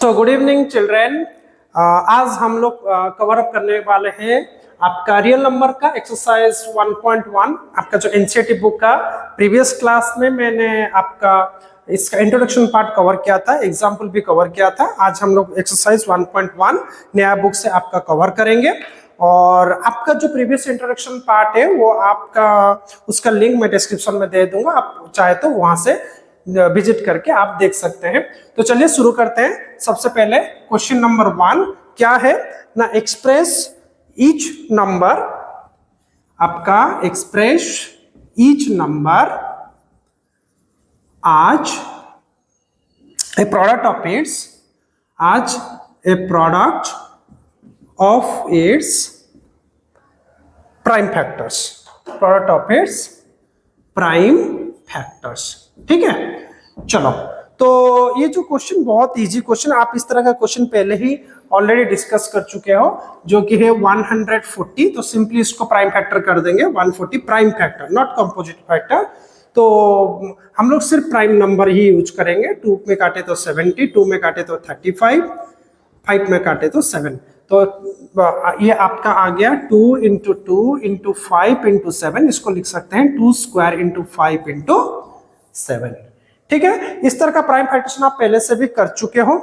तो good evening children. आज हम लोग कवर अप करने वाले हैं आपका रियल नंबर का एक्सरसाइज 1.1। आपका जो एनसीईआरटी बुक का प्रीवियस क्लास में मैंने आपका इसका इंट्रोडक्शन पार्ट कवर किया था, एग्जाम्पल भी कवर किया था। आज हम लोग एक्सरसाइज 1.1 नया बुक से आपका कवर करेंगे और आपका जो प्रीवियस इंट्रोडक्शन पार्ट है वो आपका उसका लिंक मैं डिस्क्रिप्शन में दे दूंगा, आप चाहे तो वहां से विजिट करके आप देख सकते हैं। तो चलिए शुरू करते हैं। सबसे पहले क्वेश्चन नंबर 1 क्या है ना, एक्सप्रेस ईच नंबर, आपका express each number as a product of its, as a product of its prime factors, product of its prime factors. ठीक है, चलो। तो ये जो क्वेश्चन बहुत इजी क्वेश्चन, आप इस तरह का क्वेश्चन पहले ही ऑलरेडी डिस्कस कर चुके हो, जो कि है 140। तो सिंपली इसको प्राइम फैक्टर कर देंगे 140, prime factor not composite factor. तो हम लोग सिर्फ प्राइम नंबर ही यूज करेंगे। 2 में काटे तो 70, 2 में काटे तो 35, 5 में काटे तो 7। तो ये आपका आ गया 2 इंटू 2 इंटू 5 इंटू 7। इसको लिख सकते हैं 2 स्क्वायर इंटू 5 इंटू 7। ठीक है, इस तरह का प्राइम फैक्टरेशन आप पहले से भी कर चुके हो।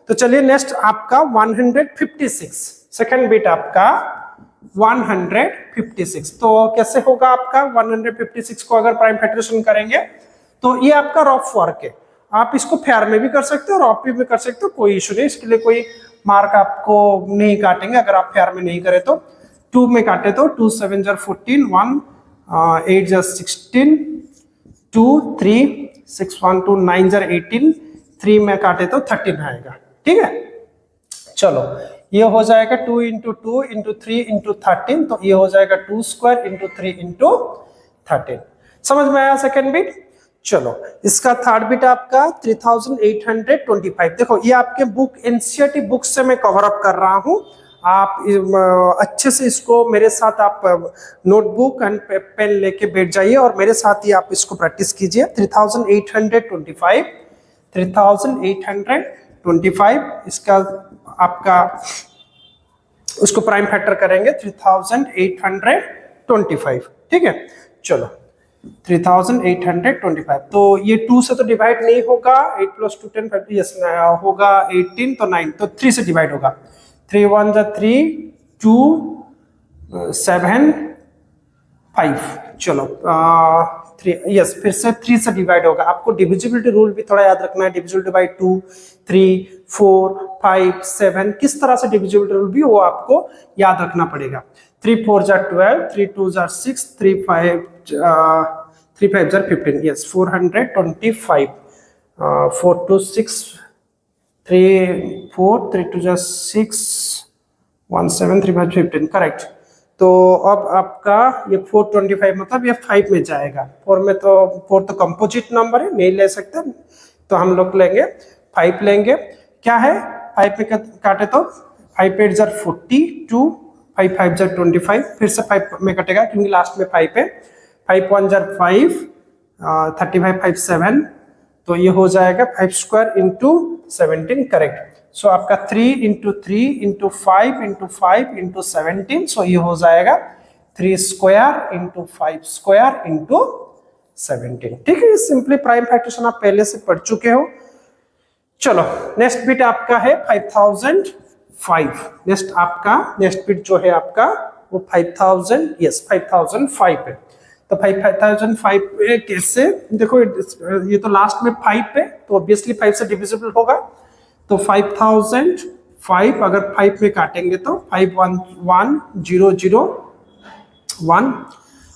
तो चलिए नेक्स्ट आपका 156, सेकंड बिट आपका 156। तो कैसे होगा आपका 156 को अगर प्राइम फैक्टरेशन करेंगे तो ये आपका रफ वर्क है। आप इसको फेयर में भी कर सकते हो और रफ भी कर सकते हो, कोई इशू नहीं। इसके लिए कोई मार्क आपको नहीं काटेंगे अगर आप फेयर में नहीं करें तो। 2 में काटे तो 2 7 jar 14, 1 8 jar 16, 2 3 6 1 2 9 jar 18, 3 में काटे तो 13 आएगा। ठीक है, चलो ये हो जाएगा 2 इंटू 2 इंटू 3 इंटू 13। तो ये हो जाएगा 2 स्क्वायर इंटू 3 इंटू 13। समझ में आया सेकेंड बिट? चलो इसका थर्ड बिट आपका 3825। देखो ये आपके बुक एनसीईआरटी बुक से मैं कवर अप कर रहा हूं। आप अच्छे से इसको मेरे साथ आप नोटबुक एंड पेन लेके बैठ जाइए और मेरे साथ ही आप इसको प्रैक्टिस कीजिए। 3825, 3825 इसका आपका उसको प्राइम फैक्टर करेंगे 3825। ठीक है, चलो 3825। तो ये 2 से तो डिवाइड नहीं होगा, 8 + 2 10 5 यस होगा 18, तो 9 तो 3 से डिवाइड होगा। 3 1 = 3, 2 7 5। चलो 3 यस फिर से 3 से डिवाइड होगा। आपको डिविजिबिलिटी रूल भी थोड़ा याद रखना है। डिविजिबिलिटी बाय 2, 3 4 5 7 किस तरह से डिविजिबिलिटी रूल भी वो आपको याद रखना पड़ेगा। 3 4 jar 12, 3 2 jar 6, 3 5 jar 15। Yes 425। 4 2 6 3 4 3 2 jar 6 1 7 3 5 15 correct. तो अब आपका ये 425 मतलब ये 5 में जाएगा। 4 में तो 4 तो कंपोजिट नंबर है, नहीं ले सकते, तो हम लोग लेंगे 5 लेंगे। क्या है 5 में काटे तो 5 8 jar 42, 5 5 jar 25। फिर से 5 में कटेगा क्योंकि लास्ट में 5 है। 5 1 jar 5, 35 5 7। तो ये हो जाएगा 5 स्क्वायर इंटू 17 करेक्ट। सो आपका 3 इंटू 3 इंटू 5 इंटू 5 इंटू 17। सो ये हो जाएगा 3 स्क्वायर इंटू 5 स्क्वायर इंटू 17। ठीक है, सिंपली प्राइम फैक्टरेशन आप पहले से पढ़ चुके हो। चलो नेक्स्ट बिट आपका है 5005। नेक्स्ट बिट जो है आपका वो 5000 यस 5005 है। तो 5005 कैसे, देखो ये तो लास्ट में 5 है तो ऑब्वियसली 5 से डिविजिबल होगा। तो 5005 अगर 5 में काटेंगे तो 5 1 1 0 0 1।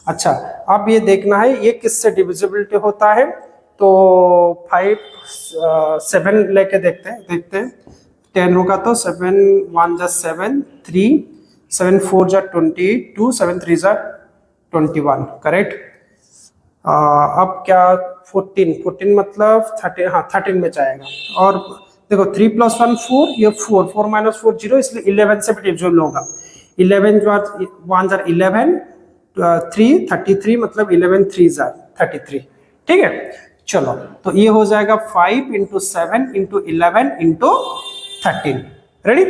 अच्छा अब ये देखना है ये किससे डिविजिबिलिटी होता है। तो 5 7 लेके देखते हैं 10 होगा तो 7 1 jar 7, 3 7 4 jar 28, 2 7 3 jar 21 करेक्ट। अब क्या 14 मतलब 13, हाँ 13 में जाएगा। और देखो 3 + 1 4, ये 4 4 - 4 0, इसलिए 11 से भी डिविजिबल होगा। 11 जो 1 jar 11, 3 33 मतलब 11 3 jar 33। ठीक है, चलो तो ये हो जाएगा 5 × 7 × 11 × 13। रेडी,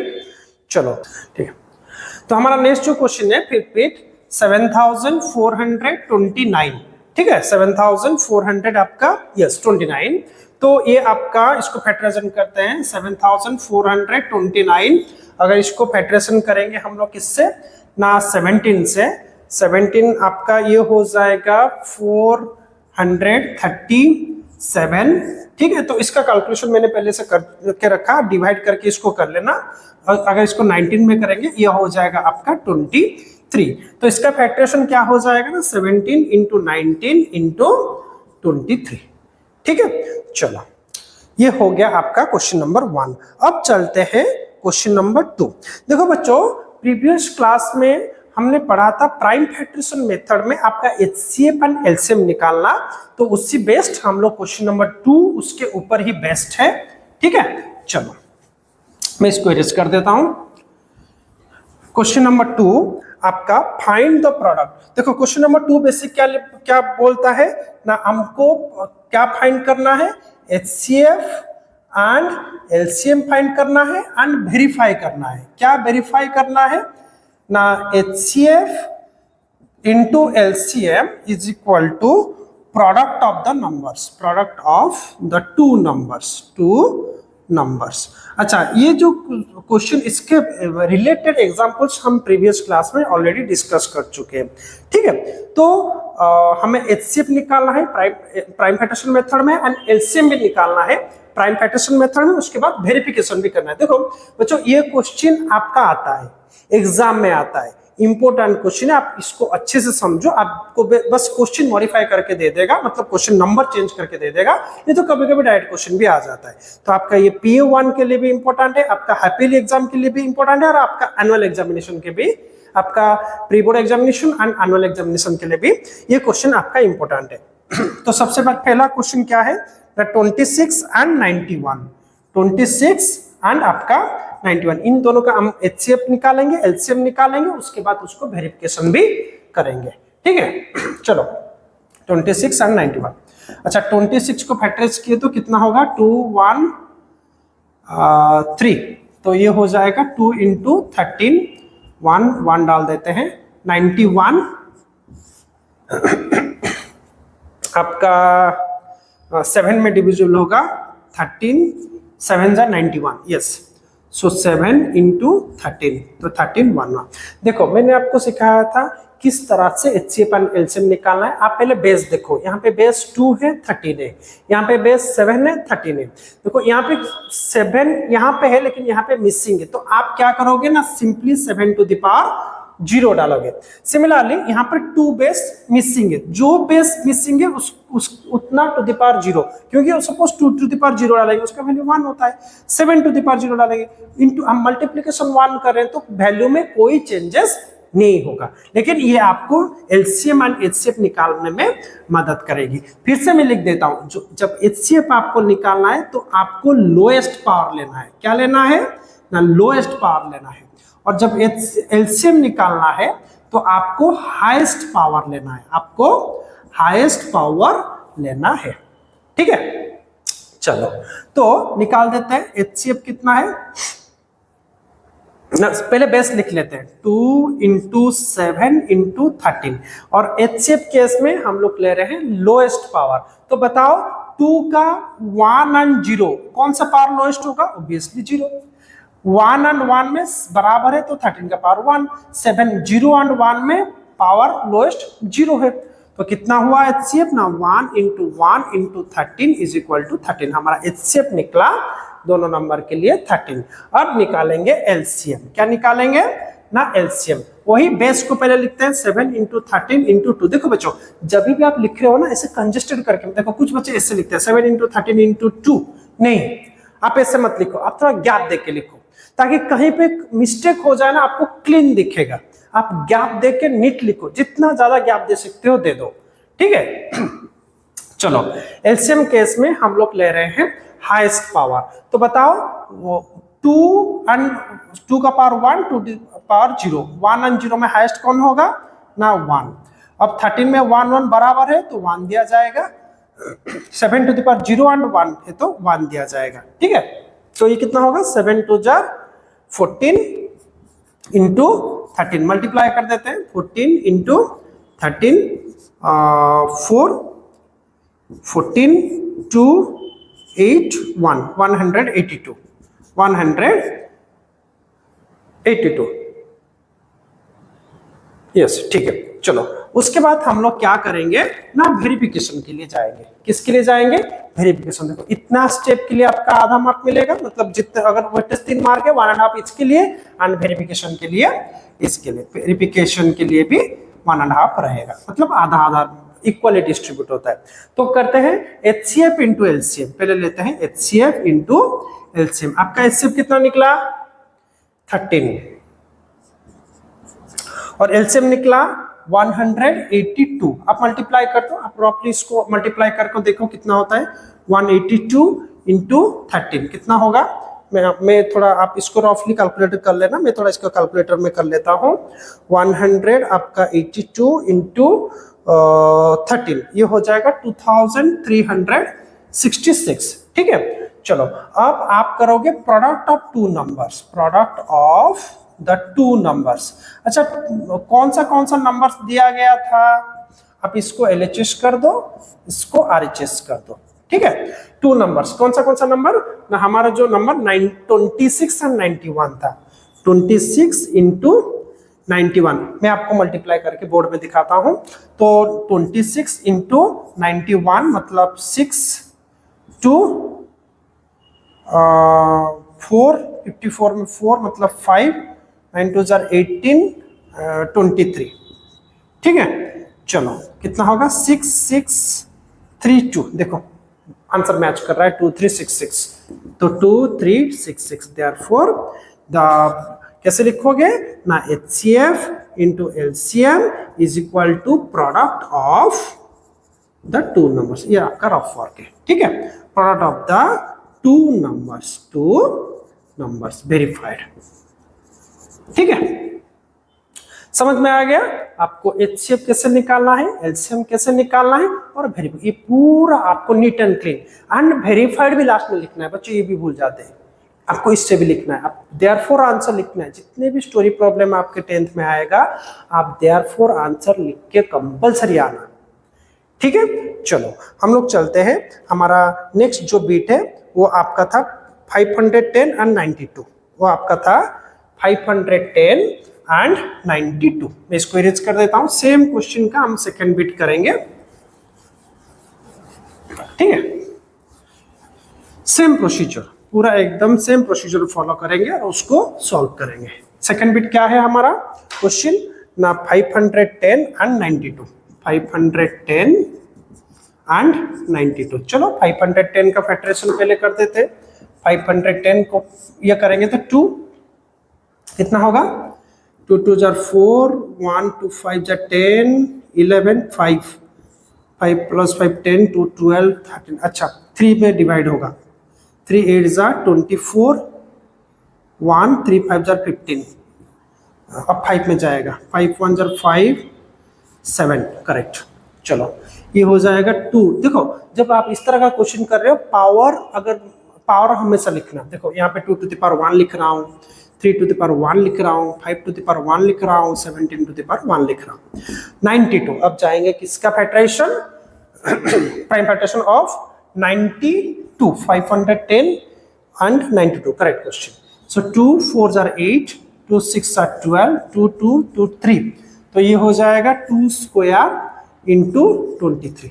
चलो ठीक है। तो हमारा नेक्स्ट जो क्वेश्चन है फिर रिपीट 7429, ठीक है 7400 आपका यस 29। तो ये आपका इसको फैक्टराइजेशन करते हैं 7429, अगर इसको फैक्टराइजेशन करेंगे हम लोग किससे ना 17 से, 17 आपका ये हो जाएगा 437, ठीक है। तो इसका कैलकुलेशन मैंने पहले से करके रखा, डिवाइड करके इसको कर लेना। अगर इसको 19 में करेंगे ये हो जाएगा आपका 23। तो इसका फैक्टरेशन क्या हो जाएगा ना 17 इंटू 19 इंटू 23, ठीक है। चलो ये हो गया आपका क्वेश्चन नंबर 1। अब चलते हैं क्वेश्चन नंबर 2। देखो बच्चों प्रीवियस क्लास में हमने पढ़ा था प्राइम फैक्टरेशन मेथड में आपका एचसीएफ एंड एलसीएम निकालना, तो उससे बेस्ट हम लोग क्वेश्चन नंबर 2 उसके ऊपर ही बेस्ट है, ठीक है। चलो मैं इसको इरेज कर देता हूं। क्वेश्चन नंबर 2 आपका फाइंड द प्रोडक्ट। देखो क्वेश्चन नंबर 2 बेसिक क्या बोलता है ना, हमको क्या फाइंड करना है, एचसीएफ एंड एलसीएम फाइंड करना है एंड वेरीफाई करना है। क्या वेरीफाई करना है ना, HCF into LCM is equal to product of the numbers, product of the two numbers। अच्छा ये जो क्वेश्चन इसके रिलेटेड एग्जांपल्स हम प्रीवियस क्लास में ऑलरेडी डिस्कस कर चुके हैं, ठीक है। तो हमें HCF निकालना है प्राइम फैक्टरेशन मेथड में एंड LCM भी निकालना है प्राइम फैक्टरेशन मेथड में, उसके बाद वेरिफिकेशन भी करना है। देखो बच्चों ये क्वेश्चन आपका आता है एग्जाम में, आता है इंपोर्टेंट क्वेश्चन है, आप इसको अच्छे से समझो। आपको बस क्वेश्चन मॉडिफाई करके दे देगा, मतलब क्वेश्चन नंबर चेंज करके दे देगा, नहीं तो कभी कभी डायरेक्ट क्वेश्चन भी आ जाता है। तो आपका ये PO1 के लिए भी इंपॉर्टेंट है, आपका हैप्पीली एग्जाम के लिए भी इंपॉर्टेंट है, और आपका एनुअल एग्जामिनेशन के भी, आपका pre board examination and annual examination के लिए भी ये क्वेश्चन आपका इंपॉर्टेंट है। तो सबसे पहला क्वेश्चन क्या है, 26 एंड 91, 26 एंड आपका 91, इन दोनों का हम HCF निकालेंगे, LCM निकालेंगे, उसके बाद उसको वेरिफिकेशन भी करेंगे, ठीक है। चलो 26 एंड 91। अच्छा 26 को फैक्टराइज किए तो कितना होगा 2 1 3, तो ये हो जाएगा 2 इंटू 13, 1 डाल देते हैं, 91 आपका 7 में डिविजिबल होगा, 13 7 जा 91, यस। सो 7 इंटू 13, तो 13 1। देखो मैंने आपको सिखाया था किस तरह से HCF एंड LCM निकालना है। आप पहले बेस देखो, यहाँ पे बेस 2 है 13 है, यहाँ पे बेस 7 है 13 है। देखो यहाँ पे 7 यहाँ पे है लेकिन यहाँ पे मिसिंग है, तो आप क्या करोगे ना, सिंपली 7 टू द पावर 0 डालोगे। सिमिलरली यहाँ पर 2 बेस मिसिंग है, जो बेस मिसिंग है उतना टू द पावर 0, क्योंकि सपोज 2 टू द पावर 0 डालेंगे उसका वैल्यू 1 होता है, 7 टू द पावर 0 डालेंगे इनटू हम मल्टीप्लिकेशन 1 कर रहे हैं, तो वैल्यू में कोई चेंजेस नहीं होगा। लेकिन ये आपको LCM एंड HCF निकालने में मदद करेगी। फिर से मैं लिख देता हूं, जब HCF आपको निकालना है तो आपको लोएस्ट पावर लेना है। क्या लेना है ना, लोएस्ट पावर लेना है। और जब LCM निकालना है तो आपको हाईएस्ट पावर लेना है, आपको हाईएस्ट पावर लेना है, ठीक है। चलो तो निकाल देते हैं। HCF कितना है ना, पहले बेस लिख लेते हैं, 2 इंटू 7 इंटू 13, और HCF केस में हम लोग ले रहे हैं लोएस्ट पावर। तो बताओ 2 का 1 एंड 0 कौन सा पावर लोएस्ट होगा, ऑब्वियसली 0। 1 एंड 1 में बराबर है तो 13 का पावर 1, 7 0 एंड 1 में पावर लोएस्ट 0 है, तो कितना हुआ HCF ना, 1 into 1 into 13 is equal to 13। हमारा HCF निकला दोनों नंबर के लिए 13। अब निकालेंगे LCM। क्या निकालेंगे ना, LCM। वही बेस को पहले लिखते हैं 7 इंटू 13 इंटू 2। देखो बच्चों जब भी आप लिख रहे हो ना ऐसे कंजेस्टेड करके, देखो कुछ बच्चे ऐसे लिखते हैं 7 इंटू 13 इंटू 2, नहीं आप ऐसे मत लिखो, आप थोड़ा गैप देके लिखो, ताकि कहीं पे मिस्टेक हो जाए ना आपको क्लीन दिखेगा। आप गैप दे के नीट लिखो, जितना ज्यादा गैप दे सकते हो दे दो, ठीक है। चलो LCM केस में हम लोग ले रहे हैं हाईएस्ट पावर। तो बताओ वो 2 का पावर 1 2 पावर 0, 1 एंड 0 में हाईएस्ट कौन होगा ना, 1। अब 13 में 1 1 बराबर है तो 1 दिया जाएगा, 7 टू द पावर 0 एंड 1 है तो 1 दिया जाएगा, ठीक है। तो ये कितना होगा 7 2 जार 14 इंटू 13 मल्टीप्लाई कर देते हैं 14 इंटू 13 4 14 2 8 1 182 182 यस ठीक है। चलो उसके बाद हम लोग क्या करेंगे ना वेरिफिकेशन के लिए जाएंगे। किसके लिए जाएंगे? वेरिफिकेशन। देखो इतना स्टेप के लिए आपका आधा मार्क मिलेगा, मतलब जितने अगर वेटेज 3 मार्क है 1.5 इसके लिए एंड वेरिफिकेशन के लिए इसके लिए वेरिफिकेशन के लिए भी 1.5 रहेगा, मतलब आधा आधा इक्वली डिस्ट्रीब्यूट होता है। तो करते हैं HCF इंटू एलसीएम। पहले लेते हैं HCF इंटू एलसीएम। आपका HCF कितना निकला 13 और एलसीएम निकला 182। आप मल्टीप्लाई कर दो, आप प्रॉपर्ली इसको मल्टीप्लाई करके देखो कितना होता है 182 इंटू 13 कितना होगा। मैं थोड़ा आप इसको रफली कैलकुलेटर कर लेना, मैं थोड़ा इसको कैलकुलेटर में कर लेता हूँ। 100 आपका 82 इंटू 13 ये हो जाएगा 2366। ठीक है चलो अब आप करोगे product of two numbers, product of the two numbers. अच्छा कौन सा नंबर्स दिया गया था, आप इसको LHS कर दो, इसको RHS कर दो। ठीक है टू नंबर्स कौन सा नंबर ना, हमारा जो नंबर 26 और 91 था। 26 इंटू 91 मैं आपको मल्टीप्लाई करके बोर्ड में दिखाता हूं। तो 26 इंटू 91 मतलब 6 2 4 54 में 4 मतलब 5 9 2 18 23। ठीक है चलो कितना होगा 6632। देखो आंसर मैच कर रहा है 2366, तो 2366 देयरफॉर द कैसे लिखोगे ना HCF into LCM is equal to product of the two numbers. ये आपका रफ वर्क है। ठीक है product of the two numbers verified. ठीक है समझ में आ गया आपको HCF कैसे निकालना है, LCM कैसे निकालना है और वेरीफाइड। ये पूरा आपको neat and clean and verified भी लास्ट में लिखना है। बच्चों ये भी भूल जाते हैं, आपको इससे भी लिखना है। आप देयरफॉर आंसर लिखना है। जितने भी स्टोरी प्रॉब्लम आपके 10th में आएगा आप देयरफॉर आंसर लिख के कंपल्सरी आना। ठीक है चलो हम लोग चलते हैं। हमारा नेक्स्ट जो बीट है वो आपका था 510 एंड 92। वो आपका था 510 एंड 92। मैं इसको इरेज कर देता हूं। सेम क्वेश्चन का हम सेकंड बीट करेंगे। ठीक है सेम प्रोसीजर, पूरा एकदम सेम प्रोसीजर फॉलो करेंगे और उसको सॉल्व करेंगे। सेकंड बीट क्या है हमारा क्वेश्चन ना 510 एंड 92। 510 एंड 92। चलो 510 का फैक्टराइजेशन पहले कर देते हैं। 510 को ये करेंगे तो 2 कितना होगा 2 2 जार 4 1 2 5 जार 10 11 5 5 प्लस 5 10 2 12 13। अच्छा 3 में डिवाइड होगा। 3 8 जार 24 1 3 5 जार 15। अब 5 में जाएगा 5 1 जार 5 7 करेक्ट। चलो ये हो जाएगा 2। देखो जब आप इस तरह का क्वेश्चन कर रहे हो पावर, अगर पावर हमेशा लिखना। देखो यहाँ पे 2 to the power 1 लिख रहा हूँ, 3 to the power 1 लिख रहा हूँ, 5 to the power 1 लिख रहा हूँ, 17 to the power 1 लिख रहा हूँ। 92 अब जाएंगे किसका factorization, prime factorization of 92 510 and 92 correct question. So 2 4 जार 8 2 6 जार 12 2 2 2 3। तो ये हो जाएगा 2 स्क्वायर इंटू 23।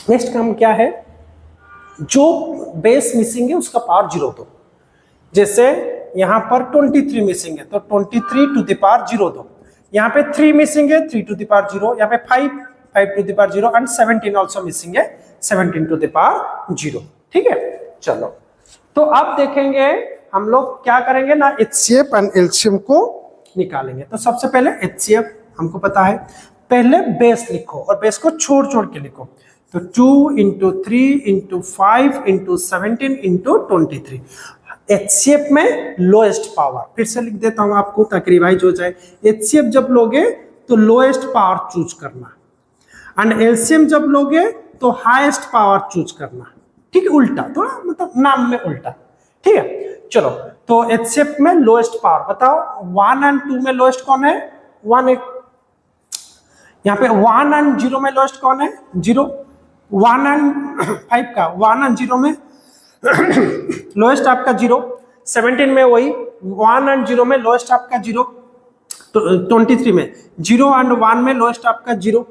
नेक्स्ट काम क्या है, जो बेस मिसिंग है उसका पावर 0 दो। जैसे यहां पर 23 मिसिंग है तो 23 टू द पावर 0 दो। यहाँ पे 3 मिसिंग है 3 टू द पावर 0। यहाँ पे 5 to the power 0 and 17 also missing है 17 टू द पावर 0। ठीक है चलो तो अब देखेंगे हम लोग क्या करेंगे ना HCF एंड LCM को निकालेंगे। तो सबसे पहले HCF हमको पता है, पहले बेस लिखो और बेस को छोड़ छोड़ के लिखो। तो 2 into 3 into 5 into 17 into 23। HCF में लोएस्ट पावर, फिर से लिख देता हूं आपको ताकि रिवाइज हो जाए। HCF जब लोगे तो लोएस्ट पावर चूज करना एंड LCM जब लोगे तो हाईएस्ट पावर चूज करना। ठीक है उल्टा, थोड़ा मतलब नाम में उल्टा। ठीक है। चलो तो एचसीएफ में लोएस्ट पावर बताओ, 1 और 2 में लोएस्ट कौन है? 1 है। यहाँ पे 1 और 0 में लोएस्ट कौन है? 0। 1 और 5 का 1 और 0 में लोएस्ट आपका 0। 17 में वही 1 और 0 में लोएस्ट आपका 0। तो 23 में 0 और 1 में लोएस्ट आपका 0।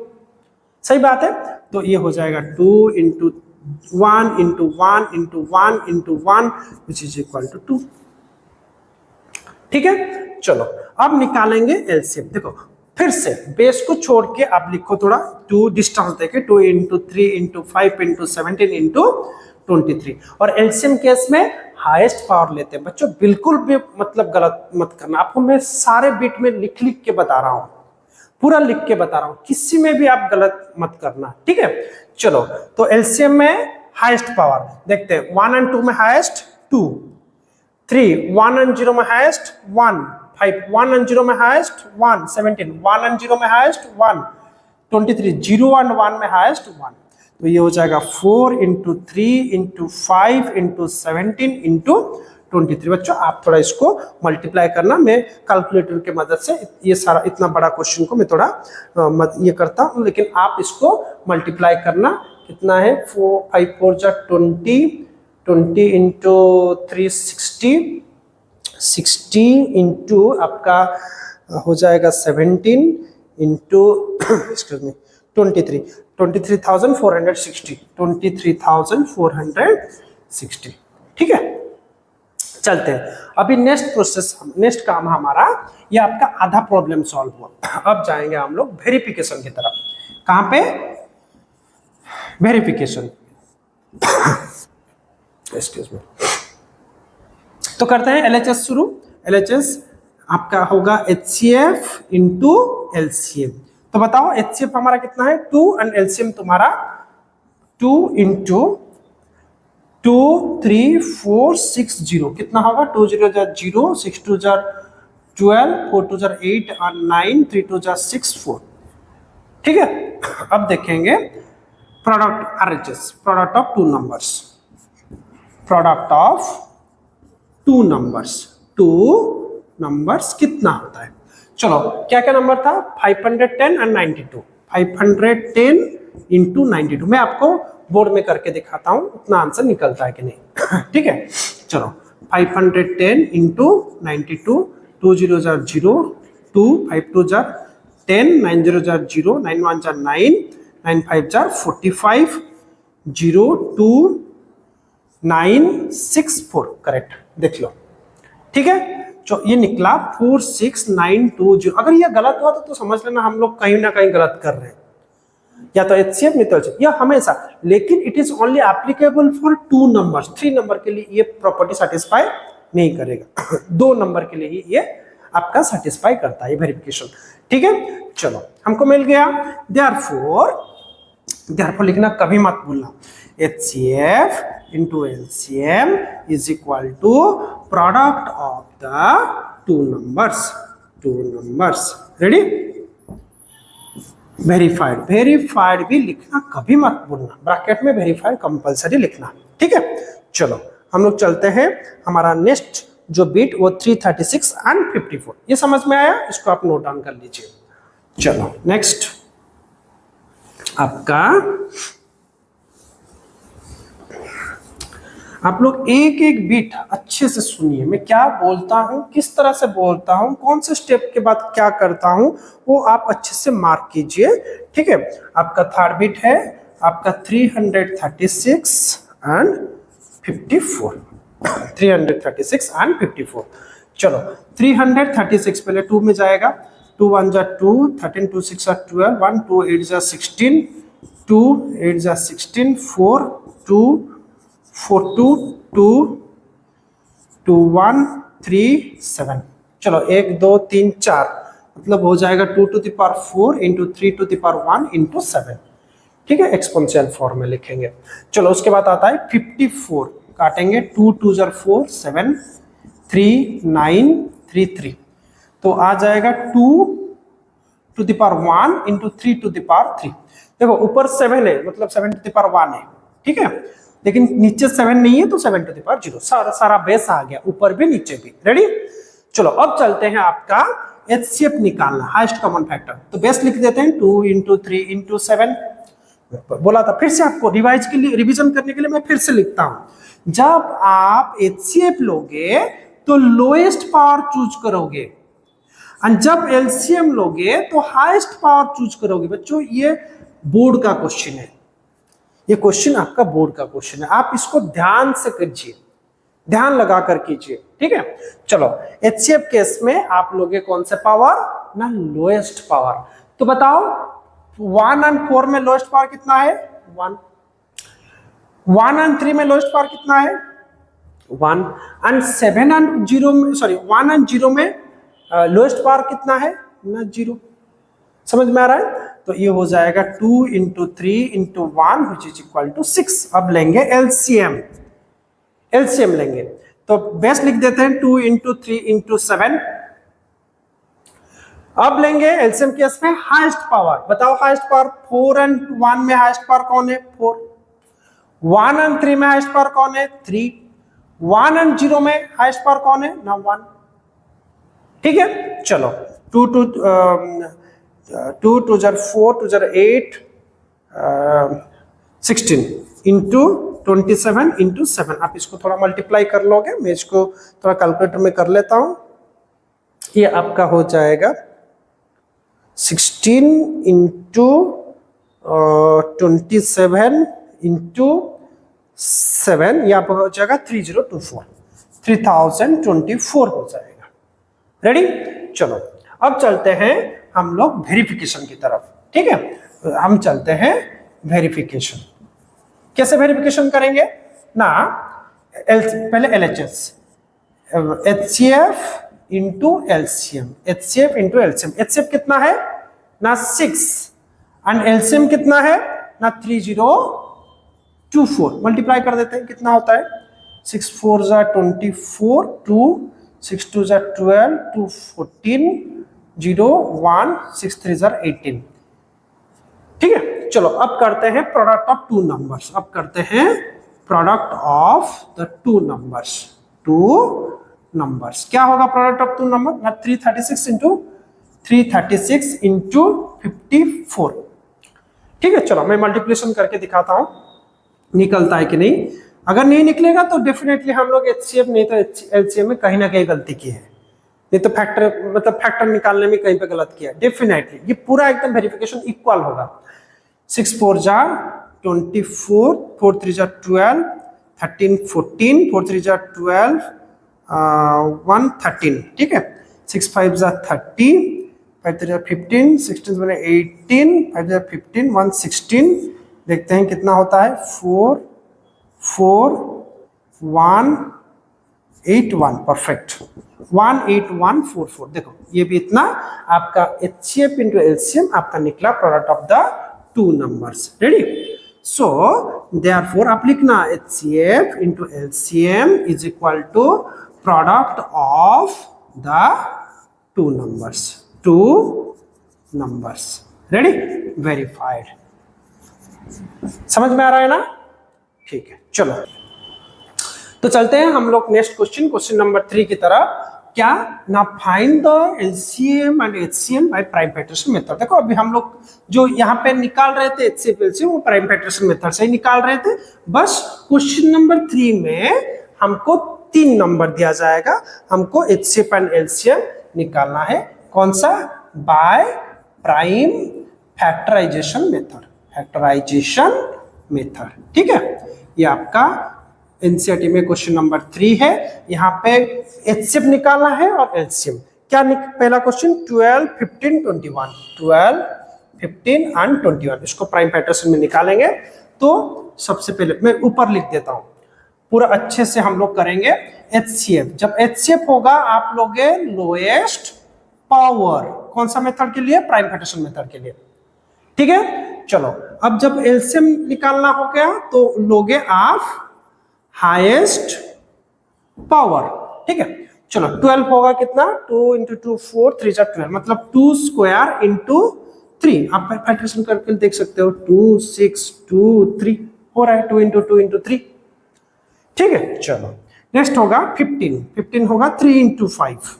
सही बात है। तो ये हो जाएगा 2 into 1 into 1 into 1 into 1 which is equal to 2। ठीक है। चलो अब निकालेंगे एलसीएम। देखो फिर से बेस को छोड़ के आप लिखो थोड़ा, 2 डिस्टेंस देके 2 इंटू 3 इंटू 5 इंटू 17 इंटू 23। और एलसीएम केस में हाईएस्ट पावर लेते हैं बच्चों, बिल्कुल भी मतलब गलत मत करना। आपको मैं सारे बिट में लिख लिख के बता रहा हूं, पूरा लिख के बता रहा हूं, किसी में भी आप गलत मत करना। ठीक है। चलो तो एलसीएम में हाईएस्ट पावर देखते हैं। 1 और 2 में हाईएस्ट 2, 3 1 और 0 में हाईएस्ट 1, 5 1 और 0 में हाईएस्ट 1, 17 1 और 0 में हाईएस्ट 1, 23 0 और 1 में हाईएस्ट 1। तो ये हो जाएगा 4 इंटू 3 इंटू 5 इंटू 17 इंटू 23। बच्चों आप थोड़ा इसको मल्टीप्लाई करना, मैं कैलकुलेटर के मदद से ये सारा इतना बड़ा क्वेश्चन को मैं थोड़ा ये करता हूँ, लेकिन आप इसको मल्टीप्लाई करना। कितना है? 4 5 4 जा 20, 20 इंटू 3 60, 60 इंटू आपका हो जाएगा 17 इंटू एक्सक्यूज मी 23, 23,460, 23,460। ठीक है। चलते हैं अभी नेक्स्ट प्रोसेस, नेक्स्ट काम हमारा ये आपका आधा प्रॉब्लम सॉल्व हुआ। अब जाएंगे हम लोग वेरिफिकेशन की तरफ। कहां पे? वेरिफिकेशन। Excuse me. तो करते हैं एलएचएस शुरू। एलएचएस आपका होगा एचसीएफ इंटू एलसीएम। तो बताओ एचसीएफ हमारा कितना है? 2 एंड एलसीएम तुम्हारा 2 इंटू 2 3 4 6 0 कितना होगा? 2 0 जा 0, 6 2 जा 12, 4 2 जा 8 और 9, 3 2 जा 6 4। ठीक है। अब देखेंगे product RHS, product of two numbers, product of two numbers कितना होता है? चलो क्या क्या नंबर था? 510 और 92। 510 इंटू 92 मैं आपको बोर्ड में करके दिखाता हूं उतना आंसर निकलता है कि नहीं। ठीक है। चलो 510 इंटू 92, 2 0 जा 0, 2 5 2 जा 10, 9 0 जा 0, 9 1 जा 9, 9 5 जा 45, 0 2 9 6 4 करेक्ट। देख लो। ठीक है। जो ये निकला 46920। अगर ये गलत हुआ तो समझ लेना हम लोग कहीं ना कहीं गलत कर रहे हैं, या तो एचसीएफ नहीं तो एचसीएफ, या हमेशा। लेकिन it is only applicable for 2 numbers. 3 number के लिए ये प्रॉपर्टी सेटिस्फाई नहीं करेगा, 2 नंबर के लिए ही ये आपका सेटिस्फाई करता है वेरिफिकेशन। ठीक है। चलो हमको मिल गया। देयरफॉर लिखना कभी मत भूलना, HCF into LCM is equal to product of the two numbers. Ready? Verified भी लिखना कभी मत भूलना, ब्रैकेट में वेरीफाइड कंपलसरी लिखना। ठीक है। चलो हम लोग चलते हैं, हमारा नेक्स्ट जो बीट वो 336 एंड 54। ये समझ में आया? इसको आप नोट डाउन कर लीजिए। चलो नेक्स्ट आपका, आप लोग एक एक बीट अच्छे से सुनिए, मैं क्या बोलता हूं, किस तरह से बोलता हूं, कौन से स्टेप के बाद क्या करता हूं, वो आप अच्छे से मार्क कीजिए। ठीक है। आपका थर्ड बीट है आपका 336 एंड 54। 336 एंड 54। चलो 336 पहले 2 में जाएगा, 2 1 जा 2, 13 2 6 जा 12, 1 2 8 जा 16, 2 8 जा 16, 4 2 4 2 2 2 1 3 7। चलो 1 2 3 4 मतलब हो जाएगा 2 to the power 4 into 3 to the power 1 into 7। ठीक है। एक्सपोनेंशियल फॉर्म में लिखेंगे। चलो उसके बाद आता है 54, काटेंगे 2 2 जा 4 7 3 9 3 3। तो आ जाएगा 2 to the power 1 into 3 to the power 3। देखो ऊपर 7 है मतलब 7 to the power 1 है। ठीक है। लेकिन नीचे 7 नहीं है तो 7 टू द पावर 0, सारा बेस आ गया, ऊपर भी नीचे भी। रेडी, चलो अब चलते हैं आपका एचसीएफ निकालना, हाईएस्ट कॉमन फैक्टर। तो बेस लिख देते हैं 2 इंटू 3 इंटू 7। बोला था फिर से आपको रिवाइज के लिए, रिवीजन करने के लिए मैं फिर से लिखता हूं। जब आप एचसीएफ लोगे तो लोएस्ट पावर चूज करोगे, और जब एलसीएम लोगे तो हाईएस्ट पावर चूज करोगे। बच्चों ये बोर्ड का क्वेश्चन है, ये क्वेश्चन आपका बोर्ड का क्वेश्चन है, आप इसको ध्यान से कीजिए, ध्यान लगा कर कीजिए, ठीक है। चलो एचसीएफ केस में आप लोगे कौन से पावर ना, लोएस्ट पावर। तो बताओ 1 और 4 में लोएस्ट पावर कितना है, 1। 1 और 3 में लोएस्ट पावर कितना है, 1। और 7 और 0 में, सॉरी 1 और 0 में लोएस्ट पावर कितना है ना, 0। समझ में आ रहा है? तो ये हो जाएगा 2 into 3 into 1 which is equal to 6। अब लेंगे एलसीएम, एलसीएम लेंगे तो बेस लिख देते हैं 2 इंटू 3 इंटू 7। अब लेंगे एलसीएम केस में हाईएस्ट पावर। बताओ हाईएस्ट पावर 4 और 1 में हाईएस्ट पावर कौन है, 4। 1 और 3 में हाईएस्ट पावर कौन है, 3। 1 और 0 में हाईएस्ट पावर कौन है ना, 1। ठीक है, चलो 2 2 2 जार 4 2 जार 8 16 इंटू 27 इंटू 7। आप इसको थोड़ा मल्टीप्लाई कर लोगे, मैं इसको थोड़ा कैलकुलेटर में कर लेता हूं। ये आपका हो जाएगा 16 इंटू 27 इंटू 7, ये आपका हो जाएगा 3024, 3024 हो जाएगा। रेडी, चलो अब चलते हैं हम लोग वेरिफिकेशन की तरफ, ठीक है। हम चलते हैं वेरिफिकेशन। कैसे वेरिफिकेशन करेंगे ना, पहले LHS, HCF into LCM, HCF into LCM. HCF कितना है ना, 6, एंड एलसीएम कितना है ना, 3024। मल्टीप्लाई कर देते हैं, कितना होता है, 6 4 जा 24, 2 6 2 जा 12, 2 14, 0 1 6 3 जा 18। ठीक है, चलो अब करते हैं प्रोडक्ट ऑफ टू नंबर्स। अब करते हैं product of the two numbers. Two numbers क्या होगा प्रोडक्ट ऑफ टू नंबर ना, 336 इंटू 336 इंटू 54। ठीक है, चलो मैं मल्टीप्लिकेशन करके दिखाता हूं निकलता है कि नहीं। अगर नहीं निकलेगा तो डेफिनेटली हम लोग एचसीएफ नहीं तो एलसीएम में कहीं ना कहीं गलती की है, नहीं तो फैक्टर मतलब फैक्टर निकालने में कहीं पे गलत किया। डेफिनेटली ये पूरा एकदम वेरिफिकेशन इक्वल होगा। 6 4 जा 24, 4 3 जा 12, 13 14, 4 3 जा 12, 1 13। ठीक है, 6 5 जा 30, 5 3 जा 15, 16 बने 18, 5 जा 15, 1 16। देखते हैं कितना होता है, 4 4 1 8 1। परफेक्ट, 1 8 1 4 4। देखो ये भी इतना आपका एचसीएफ इंटू एलसीएम आपका निकला product of the two numbers. Ready, so therefore आप लिखना HCF into LCM is equal to product of the two numbers. Two numbers, ready, verified. समझ में आ रहा है ना? ठीक है, चलो तो चलते हैं हम लोग नेक्स्ट क्वेश्चन, क्वेश्चन नंबर 3 की तरफ। क्या ना, find the LCM and HCM by prime Patterson method. देखो अभी हम लोग जो यहाँ पे निकाल रहे थे एचसीएफ एलसीएम, वो प्राइम पैटर्सन मेथड से ही निकाल रहे थे। बस क्वेश्चन नंबर 3 में हमको 3 नंबर दिया जाएगा, हमको एचसीएफ एंड एलसीएम निकालना है। कौन सा? By prime factorization method, factorization method. ठीक है, ये आपका एनसीईआरटी में क्वेश्चन नंबर 3 है। यहाँ पे एचसीएफ निकालना है और एलसीएम। क्या पहला क्वेश्चन 12 15 21, 12 15 एंड 21, इसको प्राइम पैटर्सन में निकालेंगे। तो सबसे पहले मैं ऊपर लिख देता हूं, पूरा अच्छे से हम लोग करेंगे एचसीएफ। जब एचसीएफ होगा आप लोगे लोएस्ट पावर, कौन सा मेथड के लिए? प्राइम पैटर्सन मेथड के लिए। ठीक है, चलो अब जब एलसीएम निकालना हो गया तो लोगे आप हाईएस्ट पावर। ठीक है, चलो 12 होगा कितना, 2 इंटू 2 4, 3 जा 12, मतलब 2 स्क्वायर इंटू 3। आप फैक्टराइजेशन करके देख सकते हो, 2 6 2 3 हो रहा है, 2 इंटू 2 इंटू 3। ठीक है, चलो नेक्स्ट होगा 15। 15 होगा 3 into 5,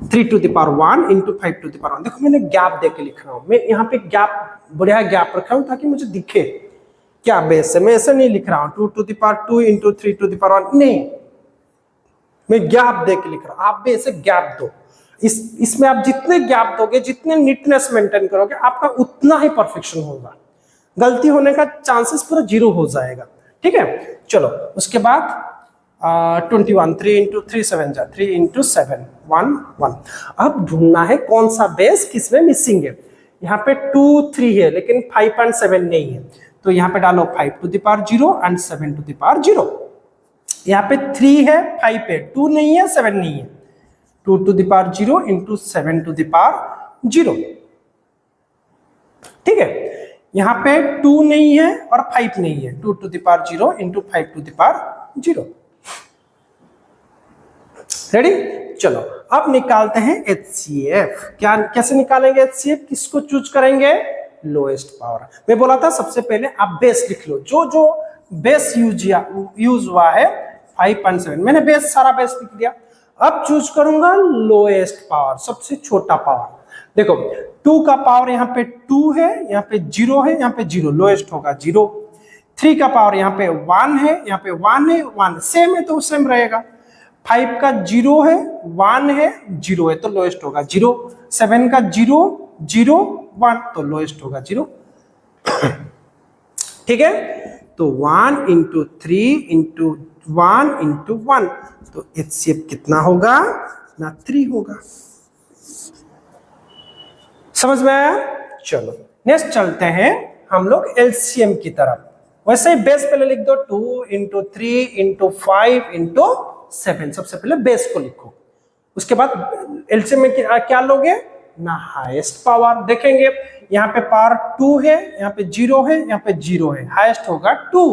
3 to the power 1 into 5 to the power 1। देखो मैंने गैप दे के लिख रहा हूं, मैं यहाँ पे गैप, बढ़िया गैप रखा हूं ताकि मुझे दिखे क्या बेस है। मैं ऐसे नहीं लिख रहा हूं 2 to the power 2 into 3 to the power 1, नहीं, मैं गैप दे के लिख रहा हूं। आप भी ऐसे गैप दो, इसमें आप जितने गैप दोगे, जितने नीटनेस मेंटेन करोगे, आपका उतना ही परफेक्शन होगा, गलती होने का चांसेस पूरा 0 हो जाएगा। ठीक है, चलो उसके बाद 21, 3 इंटू 3 7 जा 3 इंटू 7 1 1। अब ढूंढना है कौन सा बेस किसमें मिसिंग है। यहाँ पे 2 3 है लेकिन 5 और 7 नहीं है, तो यहाँ पे डालो 5 to the power 0 and 7 to the power 0। यहाँ पे 3 है, 5 है, 2 नहीं है, 7 नहीं है, 2 to the power 0 into 7 to the power 0। ठीक है, यहाँ पे 2 नहीं है और 5 नहीं है, 2 to the power 0 into 5 to the power 0। Ready, चलो अब निकालते हैं HCF। क्या कैसे निकालेंगे HCF, किसको चूज करेंगे, लोएस्ट पावर। मैं बोला था सबसे पहले आप बेस लिख लो, जो जो बेस यूज हुआ है 5 और 7, मैंने बेस सारा बेस लिख दिया। अब चूज करूंगा लोएस्ट पावर, सबसे छोटा पावर। देखो 2 का पावर यहाँ पे 2 है, यहाँ पे 0 है, यहाँ पे 0, लोएस्ट होगा 0। 3 का पावर यहाँ पे 1 है, यहाँ पे 1 है, 1 सेम है तो सेम रहेगा। 5 का 0 है, 1 है, 0 है तो लोएस्ट होगा 0। 7 का 0 0 1 तो लोएस्ट होगा 0। ठीक है, तो 1 इंटू 3 इंटू 1 इंटू 1, तो HCF कितना होगा ना 3 होगा। समझ में आया। चलो नेक्स्ट चलते हैं हम लोग LCM की तरफ। वैसे ही बेस पहले लिख दो, 2 इंटू 3 इंटू 5 इंटू 7। सबसे पहले बेस को लिखो, उसके बाद LCM में क्या लोगे ना, हाईएस्ट पावर। देखेंगे यहाँ पे पावर 2 है, यहाँ पे 0 है, यहाँ पे 0 है, हाईएस्ट होगा 2।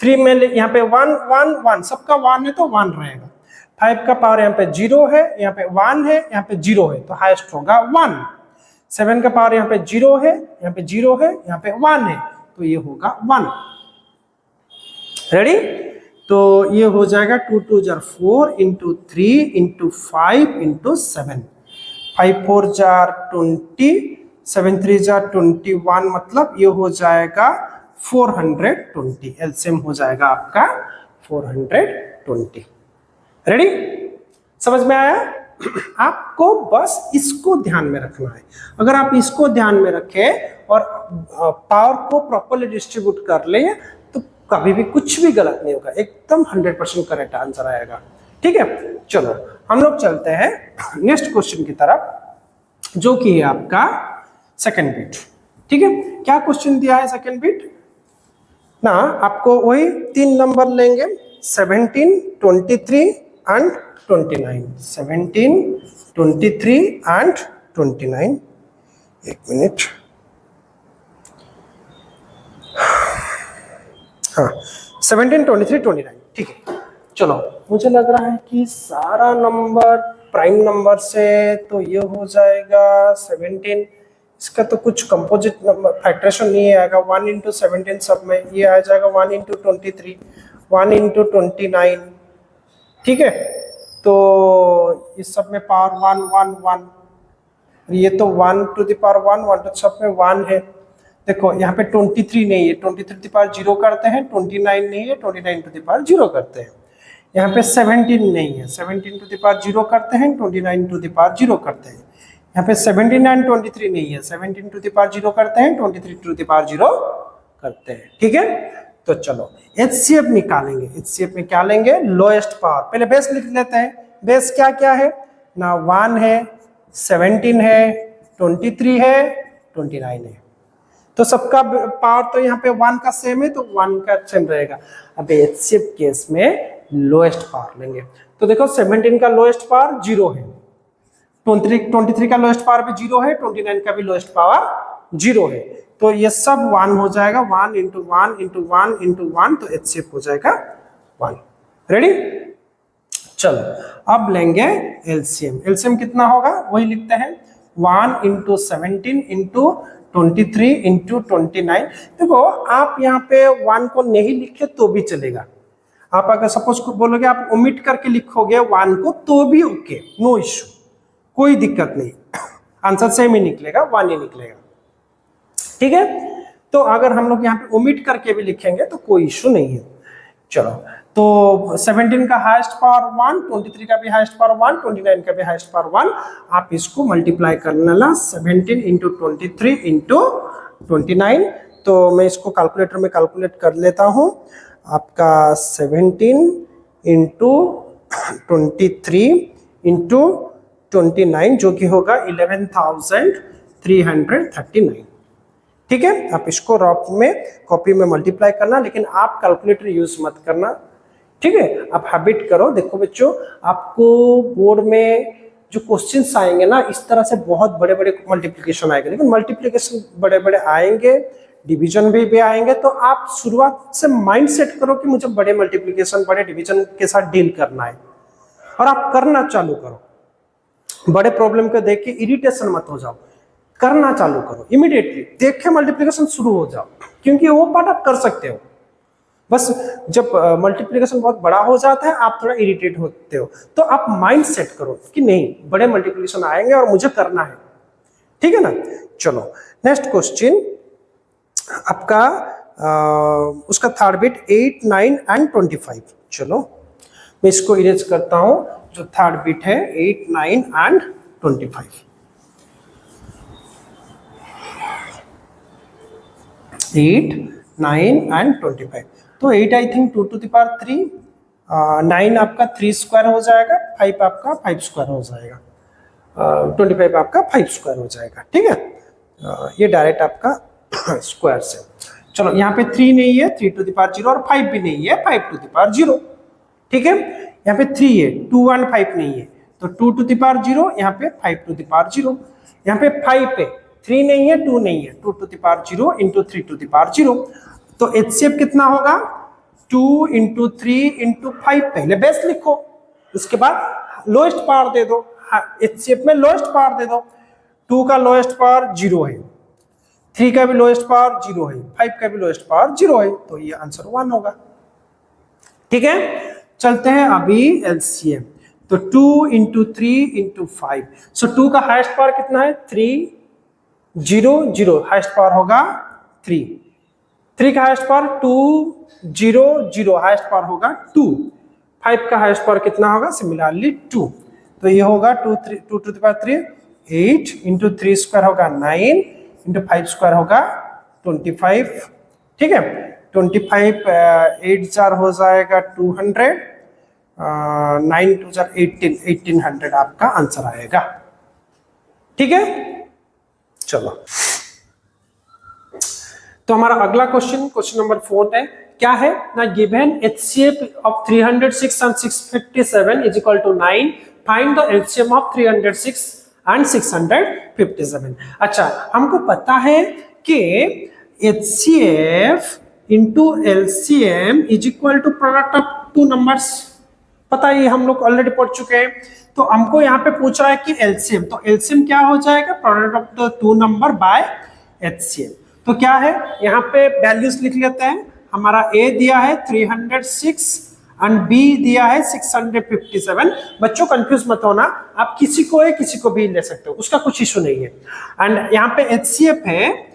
3 में यहाँ पे 1 1 1, सबका 1 है तो 1 रहेगा। 5 का पावर यहाँ पे 0 है, यहाँ पे 1 है, यहाँ पे 0 है तो हाईएस्ट होगा 1। 7 का पावर यहाँ पे 0 है, यहाँ पे 0 है, यहाँ पे 1 है तो ये होगा 1। रेडी, तो ये हो जाएगा 2 2 jar 4 into 3 into 5 into 7। 5 4 jar 20, 7 3 jar 21, मतलब ये हो जाएगा 420। एलसीएम हो जाएगा आपका 420। रेडी, समझ में आया। आपको बस इसको ध्यान में रखना है। अगर आप इसको ध्यान में रखें और पावर को प्रॉपर्ली डिस्ट्रीब्यूट कर ले तो कभी भी कुछ भी गलत नहीं होगा, एकदम 100% करेक्ट आंसर आएगा। ठीक है, चलो हम लोग चलते हैं नेक्स्ट क्वेश्चन की तरफ, जो कि है आपका सेकंड बिट। ठीक है, क्या क्वेश्चन दिया है सेकंड बिट ना, आपको वही 3 नंबर लेंगे, 17 23 एंड 29। 17 23 एंड 29। एक मिनट, हाँ 17 23 29। ठीक है, चलो मुझे लग रहा है कि सारा नंबर प्राइम नंबर से, तो ये हो जाएगा 17। इसका तो कुछ कंपोजिट नंबर फैक्टरेशन नहीं आएगा। 1 इंटू 17 सब में ये आ जाएगा 1 इंटू 23, 1 इंटू 29। ठीक है, तो इस सब में पावर 1 1 1, ये तो 1 टू द पावर 1 1, तो सब में 1 है। देखो यहाँ पे 23 नहीं है, 23 टू द पावर 0 करते हैं, 29 नहीं है, 29 टू द पावर 0 करते हैं। यहाँ पे 17 नहीं है, 17 टू द पावर 0 करते हैं, 29 टू द पावर 0 करते हैं। यहाँ पे 17 एंड 23 नहीं है, 17 टू द पावर 0 करते हैं, 23 टू द पावर 0 करते हैं। ठीक है, तो चलो HCF निकालेंगे। HCF में क्या लेंगे, लोएस्ट पावर। पहले बेस लिख लेते हैं। बेस क्या क्या है ना, 1 है, 17 है, 23 है, 29 है। तो सबका पावर तो यहाँ पे 1 का सेम है, तो 1 का सेम रहेगा। अब HCF केस में लोएस्ट पावर लेंगे, तो देखो 17 का लोएस्ट पावर 0 है, 23 का लोएस्ट पावर भी 0 है, 29 का भी लोएस्ट पावर 0 है, तो ये सब 1 हो जाएगा। 1 इंटू 1 इंटू 1 इंटू 1, तो HCF हो जाएगा 1। रेडी, चलो अब लेंगे LCM। LCM कितना होगा वही लिखते हैं, 1 इंटू 17 इंटू 23 इंटू 29। देखो आप यहाँ पे 1 को नहीं लिखे तो भी चलेगा, आप अगर सपोज बोलोगे आप ओमिट करके लिखोगे 1 को तो भी ओके, नो इश्यू, कोई दिक्कत नहीं, आंसर सेम ही निकलेगा, 1 ही निकलेगा। ठीक है, तो अगर हम लोग यहाँ पे ओमिट करके भी लिखेंगे तो कोई इश्यू नहीं है। चलो, तो 17 का हाईएस्ट पावर 1, 23 का भी हाईएस्ट पावर 1, 29 का भी हाईएस्ट पावर 1। आप इसको मल्टीप्लाई कर लेना, 17 इंटू 23 इंटू 29। तो मैं इसको कैलकुलेटर में कैलकुलेट कर लेता हूँ। आपका 17 इंटू 23 इंटू 29 जो कि होगा 11,339। ठीक है, आप इसको रॉप में कॉपी में मल्टीप्लाई करना, लेकिन आप कैलकुलेटर यूज मत करना। ठीक है, आप हैबिट करो। देखो बच्चों, आपको बोर्ड में जो क्वेश्चंस आएंगे ना, इस तरह से बहुत बड़े बड़े मल्टीप्लिकेशन आएंगे, लेकिन मल्टीप्लिकेशन बड़े बड़े आएंगे, डिवीजन भी आएंगे, तो आप शुरुआत से माइंड सेट करो कि मुझे बड़े मल्टीप्लिकेशन बड़े डिवीजन के साथ डील करना है, और आप करना चालू करो। बड़े प्रॉब्लम को देख के इरिटेशन मत हो जाओ, करना चालू करो, इमीडिएटली देख के मल्टीप्लिकेशन शुरू हो जाओ, क्योंकि वो पार्ट आप कर सकते हो। बस जब मल्टीप्लिकेशन बहुत बड़ा हो जाता है आप थोड़ा इरिटेट होते हो, तो आप माइंड सेट करो कि नहीं, बड़े मल्टीप्लिकेशन आएंगे और मुझे करना है। ठीक है ना। चलो नेक्स्ट क्वेश्चन आपका उसका थर्ड बिट 8, 9 एंड 25। चलो मैं इसको इरेज करता हूं। जो थर्ड बिट है 8, 9 एंड 25। 8, 9 एंड 25। तो 8 I think 2 to the power 3, 9 आपका 3 स्क्वायर हो जाएगा, 5 आपका 5 स्क्वायर हो जाएगा, 25 आपका 5 स्क्वायर हो जाएगा। ठीक है, ये डायरेक्ट आपका स्क्वायर से। चलो यहाँ पे 3 नहीं है, 3 टू द पावर 0, और 5 भी नहीं है, 5 टू द पावर 0। ठीक है, यहाँ पे 3 है, 2 1 5 नहीं है, तो 2 टू द पावर 0, यहाँ पे 5 टू द पावर 0। यहाँ पे 5 पे 3 नहीं है, 2 नहीं है, 2 to the power 0 into 3 to the power 0। तो एचसीएफ कितना होगा, 2 इंटू 3 इंटू 5। पहले बेस लिखो, उसके बाद लोएस्ट पावर दे दो। एचसीएफ में लोएस्ट पावर दे दो। 2 का लोएस्ट पावर 0 है, 3 का भी लोएस्ट पावर 0 है, 5 का भी लोएस्ट पावर 0 है, तो ये आंसर 1 होगा। ठीक है, चलते हैं अभी एलसीएम। तो 2 इंटू 3 इंटू 5। सो 2 का हाईएस्ट पावर कितना है, 3 0 0, हाईएस्ट पावर होगा 3। 3 का हाईएस्ट पावर 2 0 0, हाईएस्ट पावर होगा 2। 5 का हाईएस्ट पावर कितना होगा, सिमिलरली 2। तो ये होगा 2 to the power 3, 8 into 3 square होगा 9 इंटू 5 स्क्वायर होगा 25। ठीक है, 25 8 4 हो जाएगा 200, 9 2 4 18, 1800 आपका आंसर आएगा। ठीक है, चलो तो हमारा अगला क्वेश्चन नंबर 4 है। क्या है ना, given HCF of 306 and 657 is equal to 9, find the LCM of 306 and 657। अच्छा, हमको पता है कि HCF into LCM is equal to product of 2 numbers, पता है, हम लोग ऑलरेडी पढ़ चुके हैं। तो हमको यहाँ पे पूछ रहा है कि एलसीएम, तो एलसीएम क्या हो जाएगा, product of the 2 number by HCM. तो क्या है, यहाँ पे वैल्यूज लिख लेते हैं। हमारा ए दिया है 306 एंड बी दिया है 657। बच्चों कंफ्यूज मत होना, आप किसी को है किसी को भी ले सकते हो, उसका कुछ इशू नहीं है। एंड यहाँ पे एचसीएफ है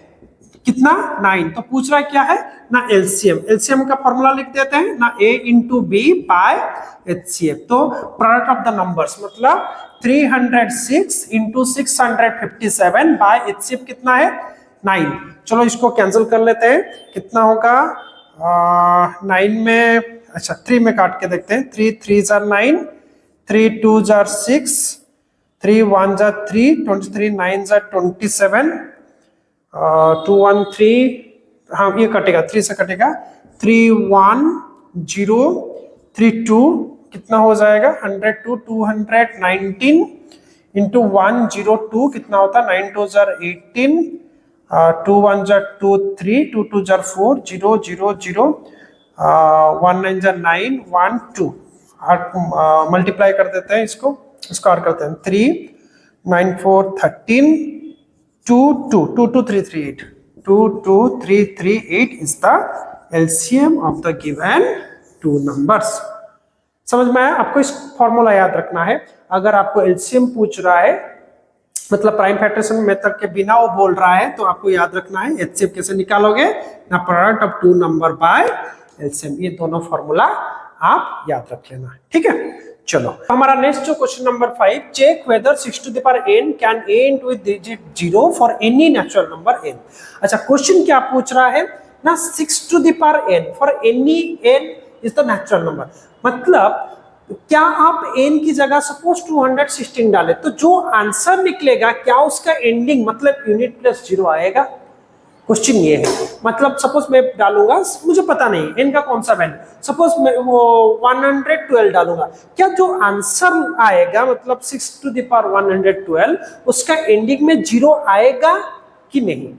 कितना, 9। तो पूछ रहा है क्या है ना, एलसीएम। एलसीएम का फॉर्मूला लिख देते हैं ना, ए इंटू बी बाय एचसीएफ। तो प्रोडक्ट ऑफ द नंबर्स मतलब 306 इंटू 657 बाय एचसीएफ कितना है, 9। चलो इसको कैंसिल कर लेते हैं, कितना होगा 9 में, अच्छा 3 में काट के देखते हैं। 3 3 जार 9, 3 2 जार 6, 3 1 जार 3, 23 9 जार 27, 2 1 3, हाँ ये कटेगा, 3 से कटेगा, 3 1 0 3 2, कितना हो जाएगा 102, 219 इंटू 102 कितना होता है, 9 2 jar 18, 2 1 jar 2 3, 2 2 jar 4 0 0 0, 1 9 jar 9 1 2। Multiply कर देते हैं इसको और करते हैं। 3 9 4 13, 22338 22338 is the LCM of the given two numbers. समझ में आया? आपको इस फॉर्मूला याद रखना है। अगर आपको एलसीएम पूछ रहा है, मतलब प्राइम फैक्टराइजेशन मेथड के बिना वो बोल रहा है, तो आपको याद रखना है एचसीएफ कैसे निकालोगे, ना product of two number by LCM. ये दोनों फॉर्मूला आप याद रख लेना, ठीक है। चलो हमारा नेक्स्ट जो question number 5, check whether 6 to the power n can end with digit 0 for any natural number n। अच्छा, क्वेश्चन क्या पूछ रहा है ना, 6 to the power n for any n is the natural number. मतलब क्या आप n की जगह सपोज 216 डाले तो जो आंसर निकलेगा क्या उसका एंडिंग मतलब यूनिट प्लस 0 आएगा? क्वेश्चन ये है। मतलब सपोज मैं डालूंगा, मुझे पता नहीं n का कौन सा वैल्यू, सपोज मैं वो 112 डालूंगा, क्या जो आंसर आएगा मतलब 6 टू द पावर 112 उसका एंडिंग में 0 आएगा कि नहीं,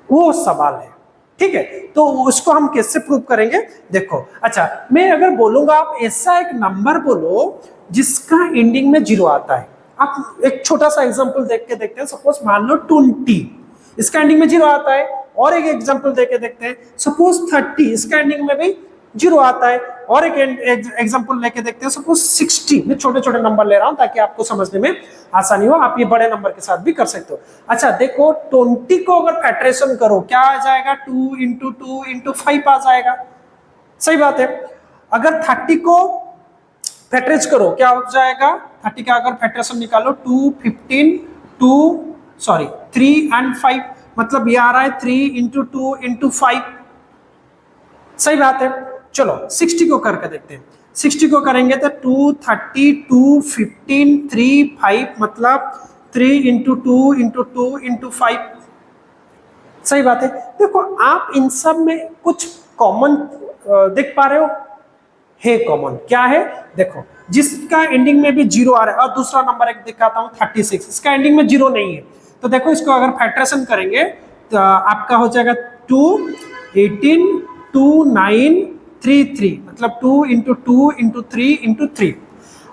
वो सवाल है, ठीक है। तो उसको हम कैसे प्रूव करेंगे, देखो। अच्छा, मैं अगर बोलूंगा आप ऐसा एक नंबर बोलो जिसका एंडिंग में 0 आता है। आप एक छोटा सा एग्जांपल देख के देखते हैं। सपोज मान लो 20, इसका एंडिंग में 0 आता है। और एक एग्जांपल देके देखते हैं, सपोज 30, इसका एंडिंग में भी 0 आता है। और एक एग्जांपल लेके देखते हैं, सपोज 60। मैं छोटे छोटे नंबर ले रहा हूं ताकि आपको समझने में आसानी हो, आप ये बड़े नंबर के साथ भी कर सकते हो। अच्छा देखो, 20 को अगर फैक्टराइजेशन करो क्या आ जाएगा, 2 इंटू 2 इंटू 5 आ जाएगा, सही बात है। अगर 30 को फैक्टराइज करो क्या हो जाएगा, 30 का अगर फैक्टराइजेशन निकालो 2, 15, 3 एंड 5, मतलब ये आ रहा है 3 इंटू 2 इंटू 5, सही बात है। चलो 60 को करके देखते हैं। 60 को करेंगे तो 2, 30, 2, 15, 3, 5, मतलब 3 इंटू 2 इंटू 2 इंटू 5, सही बात है। देखो आप इन सब में कुछ कॉमन देख पा रहे हो, है कॉमन, क्या है देखो, जिसका एंडिंग में भी 0 आ रहा है। और दूसरा नंबर एक दिखाता हूं 36, इसका एंडिंग में 0 नहीं है। तो देखो इसको अगर फैक्टराइजेशन करेंगे तो आपका हो जाएगा 2, 18, 2, 9, 3, 3, मतलब 2 इंटू 2 इंटू 3 इंटू 3।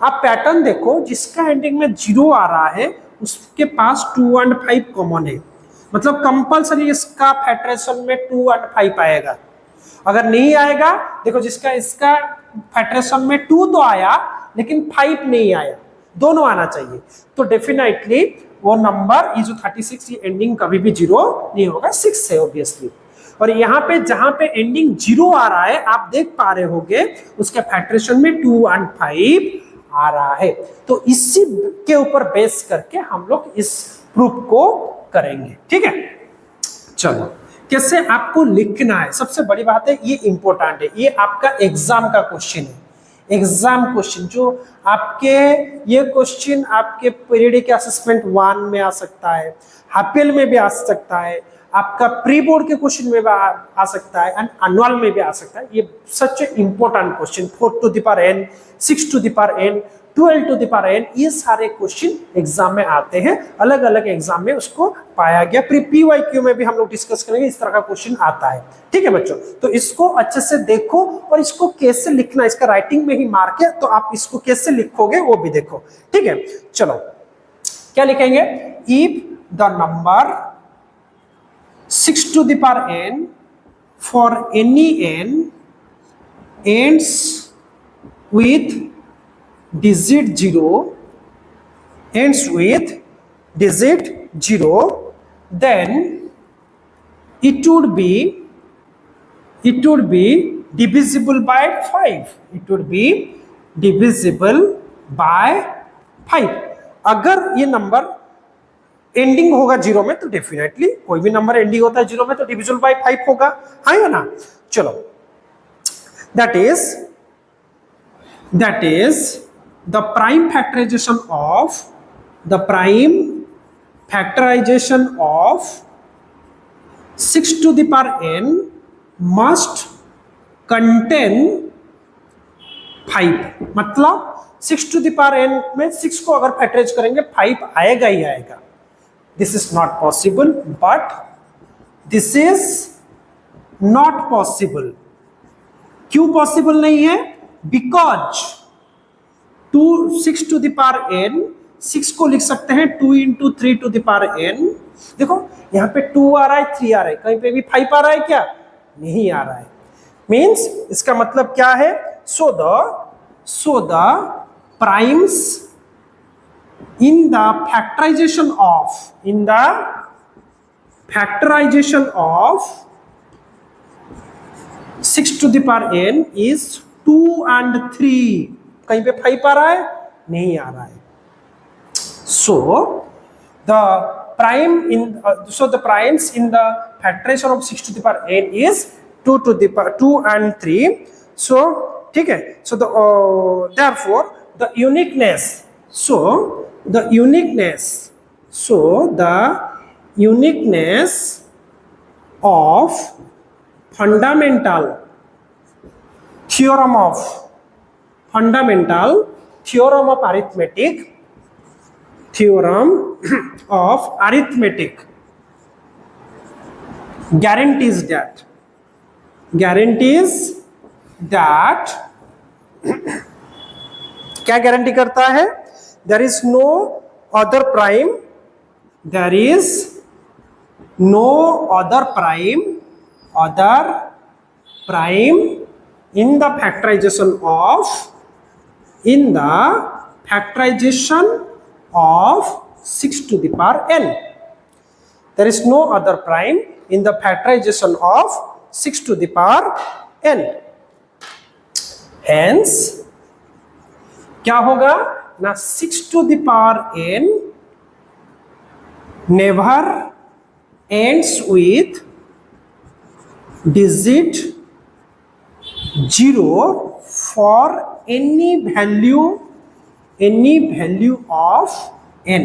आप पैटर्न देखो, जिसका एंडिंग में 0 आ रहा है उसके पास 2 एंड 5 कॉमन है, मतलब कंपल्सरी इसका फैक्टराइजेशन में 2 एंड 5 आएगा। अगर नहीं आएगा, देखो जिसका इसका फैक्टराइजेशन में 2 तो आया लेकिन 5 नहीं आया, दोनों आना चाहिए। तो डेफिनेटली वो नंबर ये जो 36 ये एंडिंग कभी भी 0 नहीं होगा, 6 है ऑब्वियसली। और यहाँ पे जहां पे एंडिंग 0 आ रहा है आप देख पा रहे होंगे उसके फैक्टराइजेशन में 2 एंड 5 आ रहा है। तो इसी के ऊपर बेस करके हम लोग इस प्रूफ को करेंगे, ठीक है। चलो कैसे आपको लिखना है, सबसे बड़ी बात है, ये इंपॉर्टेंट है, ये आपका एग्जाम का क्वेश्चन है। एग्जाम क्वेश्चन जो आपके, ये क्वेश्चन आपके पीरियडिक असेसमेंट 1 में आ सकता है, हाफियल में भी आ सकता है, आपका प्री बोर्ड के क्वेश्चन में भी आ सकता है, एंड एनुअल में भी आ सकता है। ये such important question, 4 to the power n, 6 to the power n, 12 to the power n, ये सारे क्वेश्चन एग्जाम में आते हैं। अलग अलग एग्जाम में उसको पाया गया। PYQ में भी हम लोग डिस्कस करेंगे, इस तरह का क्वेश्चन आता है, ठीक है बच्चों। तो इसको अच्छे से देखो और इसको कैसे लिखना, इसका राइटिंग में ही मार्क है, तो आप इसको कैसे लिखोगे वो भी देखो, ठीक है। चलो क्या लिखेंगे, if the number 6 to the power n for any n ends with digit 0, ends with digit 0, then it would be divisible by 5. It would be divisible by 5. अगर ये नंबर एंडिंग होगा 0 में तो डेफिनेटली, कोई भी नंबर एंडिंग होता है 0 में तो डिविजिबल बाय 5 होगा, है या ना। चलो that is the prime factorization of 6 to the power n must contain 5। मतलब 6 to the power n में 6 को अगर फैक्टराइज करेंगे 5 आएगा ही आएगा। This is not possible, but this is not possible. क्यों पॉसिबल नहीं है, because 6 to the power n 6 को लिख सकते हैं 2 into 3 to the power n। देखो यहाँ पे 2 आ रहा है, 3 आ रहा है, कहीं पे भी 5 आ रहा है क्या? नहीं आ रहा है। मीन्स इसका मतलब क्या है? So the primes in the factorization of 6 to the power n is 2 and 3। कहीं पे 5 आ रहा है? नहीं आ रहा है। So the primes in the factorization of 6 to the power n is 2 to the power 2 and 3। So ठीक है। So therefore the uniqueness of fundamental theorem of arithmetic guarantees that क्या गारंटी करता है? There is no other prime in the factorization of 6 to the power n। There is no other prime in the factorization of 6 to the power n। Hence क्या होगा ना? 6 to the power n never ends with digit 0 for any value of n।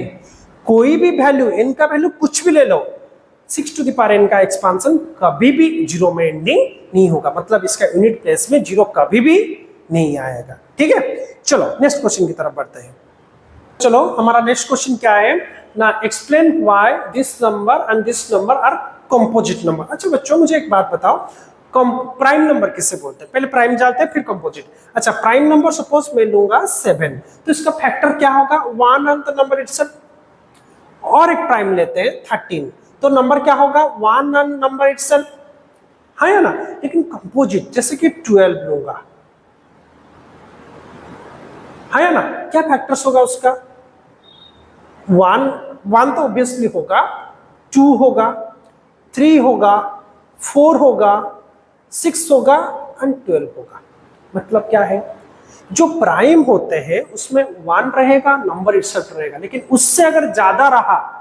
कोई भी value, n का value कुछ भी ले लो, 6 to the power n का एक्सपांशन कभी भी 0 में एंडिंग नहीं होगा। मतलब इसका यूनिट प्लेस में 0 कभी भी नहीं आएगा। ठीक है, चलो नेक्स्ट क्वेश्चन की तरफ बढ़ते हैं। चलो हमारा नेक्स्ट क्वेश्चन क्या है ना? Explain why this number and this number are composite number. अच्छा बच्चों मुझे एक बात बताओ, प्राइम नंबर किसे बोलते हैं? पहले प्राइम जानते हैं फिर कंपोजिट। अच्छा प्राइम नंबर सपोज मैं लूंगा 7, तो इसका फैक्टर क्या होगा? 1 एंड द नंबर इटसेल्फ। और एक प्राइम लेते हैं 13, तो नंबर क्या होगा? 1 एंड नंबर इटसेल्फ, है ना? लेकिन कंपोजिट जैसे कि 12 लूंगा, है ना? क्या फैक्टर्स होगा उसका? 1 तो ऑब्वियसली होगा, 2 होगा, 3 होगा, 4 होगा, 6 होगा एंड 12 होगा। मतलब क्या है? जो प्राइम होते हैं उसमें 1 रहेगा, नंबर इटसेल्फ रहेगा, लेकिन उससे अगर ज्यादा रहा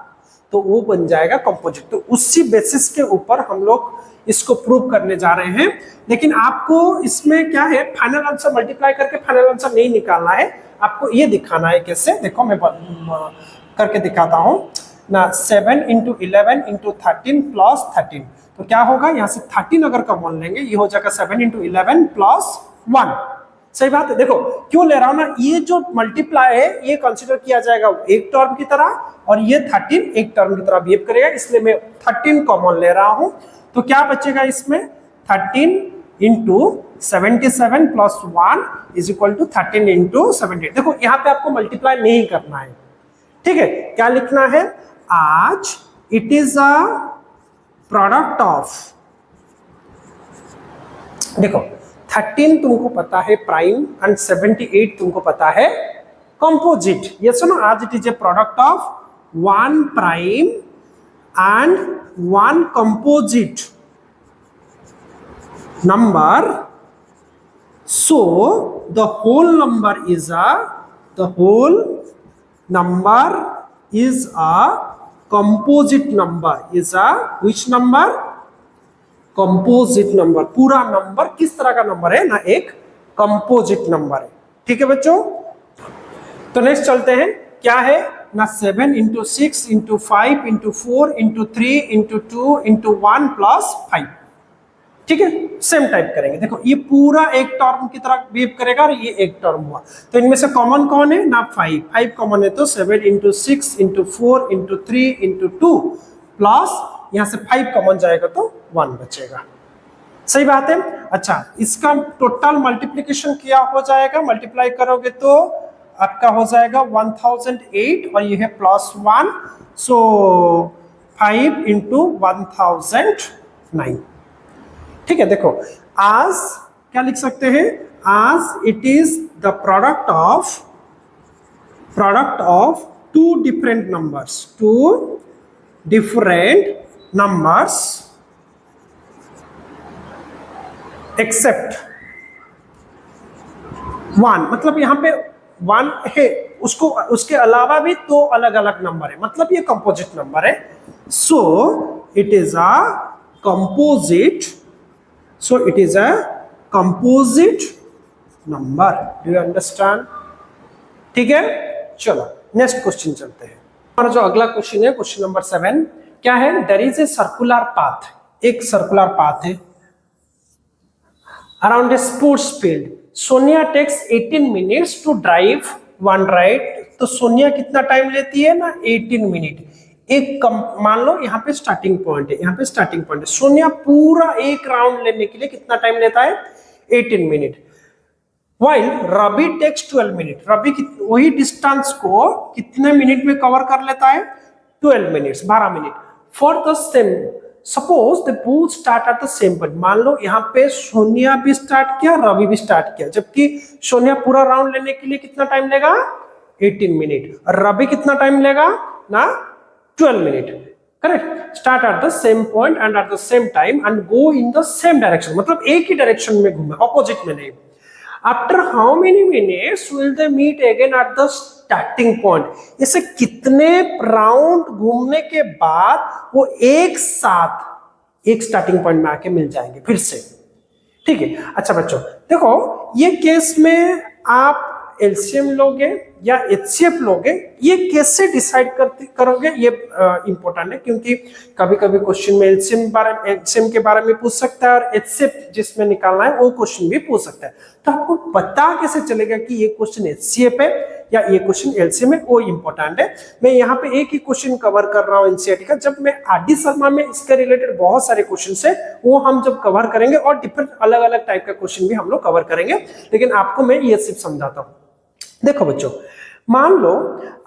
तो वो बन जाएगा कंपोजिट। तो उसी बेसिस के ऊपर हम लोग इसको प्रूव करने जा रहे हैं। लेकिन आपको इसमें क्या है, फाइनल आंसर मल्टीप्लाई करके फाइनल आंसर नहीं निकालना है, आपको ये दिखाना है कैसे। देखो मैं करके दिखाता हूं ना। 7 इंटू 11 इंटू 13 प्लस 13, तो क्या होगा? यहाँ से 13 अगर कॉमन लेंगे ये हो जाएगा 7 इंटू 11 प्लस 1। सही बात है। देखो क्यों ले रहा हूं ना, ये जो मल्टीप्लाई है ये कंसीडर किया जाएगा एक टर्म की तरह, और ये 13 एक टर्म की तरह बिहेव करेगा, इसलिए मैं 13 कॉमन ले रहा हूं। तो क्या बचेगा इसमें? 13 into 77 plus 1 is equal to 13 into 78। देखो यहाँ पे आपको मल्टीप्लाई नहीं करना है, ठीक है? क्या लिखना है? आज it is a product of, देखो 13 तुमको पता है प्राइम एंड 78 तुमको पता है कंपोजिट। ये सुनो, आज it is a product of 1 prime and 1 composite number, so the whole number is a composite number, is a which number? Composite number. पूरा नंबर किस तरह का नंबर है ना? एक कंपोजिट नंबर है। ठीक है बच्चों, तो नेक्स्ट चलते हैं। क्या है ना? 7 into 6 into 5 into 4 into 3 into 2 into 1 plus 5। ठीक है, सेम टाइप करेंगे। देखो ये पूरा एक टर्म की तरह बिहेव करेगा और ये एक टर्म हुआ, तो इनमें से कॉमन कौन है ना? 5 कॉमन है, तो 7 into 6 into 4 into 3 into 2 plus यहां से 5 कॉमन जाएगा तो 1 बचेगा। सही बात है। अच्छा इसका टोटल मल्टीप्लीकेशन क्या हो जाएगा? मल्टीप्लाई करोगे तो आपका हो जाएगा 1008 और ये है +1, सो 5 इंटू 1009। ठीक है, देखो आज क्या लिख सकते हैं, आज it is the product of two different numbers except one, मतलब यहां पे वन है, उसको उसके अलावा भी दो अलग अलग नंबर है, मतलब ये कंपोजिट नंबर है। So it is a composite number. Do you understand? ठीक है, चलो नेक्स्ट क्वेश्चन चलते हैं। हमारा जो अगला क्वेश्चन है, क्वेश्चन नंबर 7, क्या है? There is a circular path, एक सर्कुलर पाथ है around a sports field. Sonia takes 18 minutes to drive one ride. तो सोनिया कितना टाइम लेती है ना, 18 मिनट। एक मान लो यहाँ पे स्टार्टिंग पॉइंट है, यहाँ पे स्टार्टिंग पॉइंट है। सोनिया पूरा एक राउंड लेने के लिए कितना टाइम लेता है? 18 minute. While Ravi takes 12 minute. Ravi वही डिस्टेंस को कितने मिनट में कवर कर लेता है? 12 minutes, 12 minute. For the same suppose the both start at the same point. मान लो यहाँ पे सोनिया भी स्टार्ट किया, रवि भी स्टार्ट किया, जबकि सोनिया पूरा राउंड लेने के लिए कितना टाइम लेगा? 18 मिनट। और रवि कितना टाइम लेगा ना? 12 minute. Correct. Start at the same point and at the same time and go in the same direction, मतलब एक ही डायरेक्शन में घूमे, ऑपोजिट में नहीं। After how many minutes will they meet again at the starting point? इसे कितने round घूमने के बाद वो एक साथ एक स्टार्टिंग पॉइंट में आके मिल जाएंगे फिर से। ठीक है, अच्छा बच्चों देखो, ये केस में आप एलसीएम लोगे या एचसीएफ लोगे, ये कैसे डिसाइड करोगे, ये इंपॉर्टेंट है, क्योंकि कभी कभी क्वेश्चन में एलसीएम के बारे में पूछ सकता है और एचसीएफ जिसमें निकालना है वो क्वेश्चन भी पूछ सकता है। तो आपको पता कैसे चलेगा कि ये क्वेश्चन एचसीएफ है या ये क्वेश्चन एलसीएम है, वो इंपॉर्टेंट है। मैं यहाँ पे एक ही क्वेश्चन कवर कर रहा हूँ एनसीईआरटी का, जब मैं आरडी शर्मा में इसके रिलेटेड बहुत सारे क्वेश्चन है वो हम जब कवर करेंगे और डिफरेंट अलग अलग टाइप का क्वेश्चन भी हम लोग कवर करेंगे, लेकिन आपको मैं ये सिर्फ समझाता हूँ। देखो बच्चों, मान लो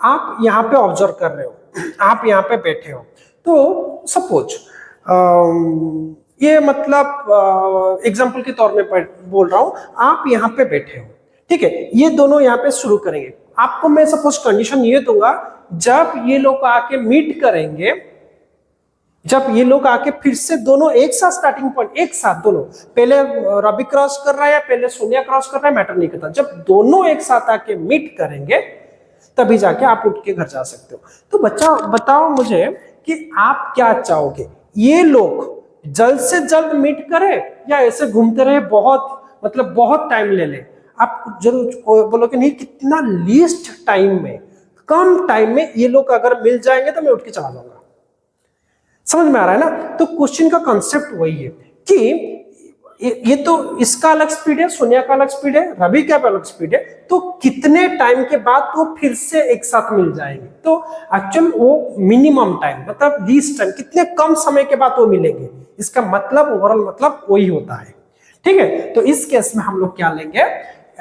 आप यहाँ पे ऑब्जर्व कर रहे हो, आप यहाँ पे बैठे हो, तो सपोज ये मतलब एग्जांपल के तौर में बोल रहा हूं, आप यहाँ पे बैठे हो, ठीक है, ये दोनों यहाँ पे शुरू करेंगे। आपको मैं सपोज कंडीशन ये दूंगा, जब ये लोग आके मीट करेंगे, जब ये लोग आके फिर से दोनों एक साथ स्टार्टिंग पॉइंट एक साथ, दोनों पहले रवि क्रॉस कर रहा है या पहले सोनिया क्रॉस कर रहा है मैटर नहीं करता, जब दोनों एक साथ आके मीट करेंगे तभी जाके आप उठ के घर जा सकते हो। तो बच्चा बताओ मुझे कि आप क्या चाहोगे, ये लोग जल्द से जल्द मीट करे या ऐसे घूमते रहे, बहुत मतलब बहुत टाइम ले ले? आप जरूर बोलोगे नहीं, कितना लीस्ट टाइम में, कम टाइम में ये लोग अगर मिल जाएंगे तो मैं उठ के चला जाऊंगा। समझ में आ रहा है ना? तो क्वेश्चन का कॉन्सेप्ट वही है कि ये तो इसका अलग स्पीड है, सोनिया का अलग स्पीड है, रवि का अलग स्पीड है, तो कितने टाइम के बाद तो फिर से एक साथ मिल जाएंगे? तो एक्चुअल वो मिनिमम टाइम, मतलब लीस्ट टाइम, कितने कम समय के बाद वो मिलेंगे, इसका मतलब ओवरऑल मतलब वही होता है। ठीक है, तो इस केस में हम लोग क्या लेंगे,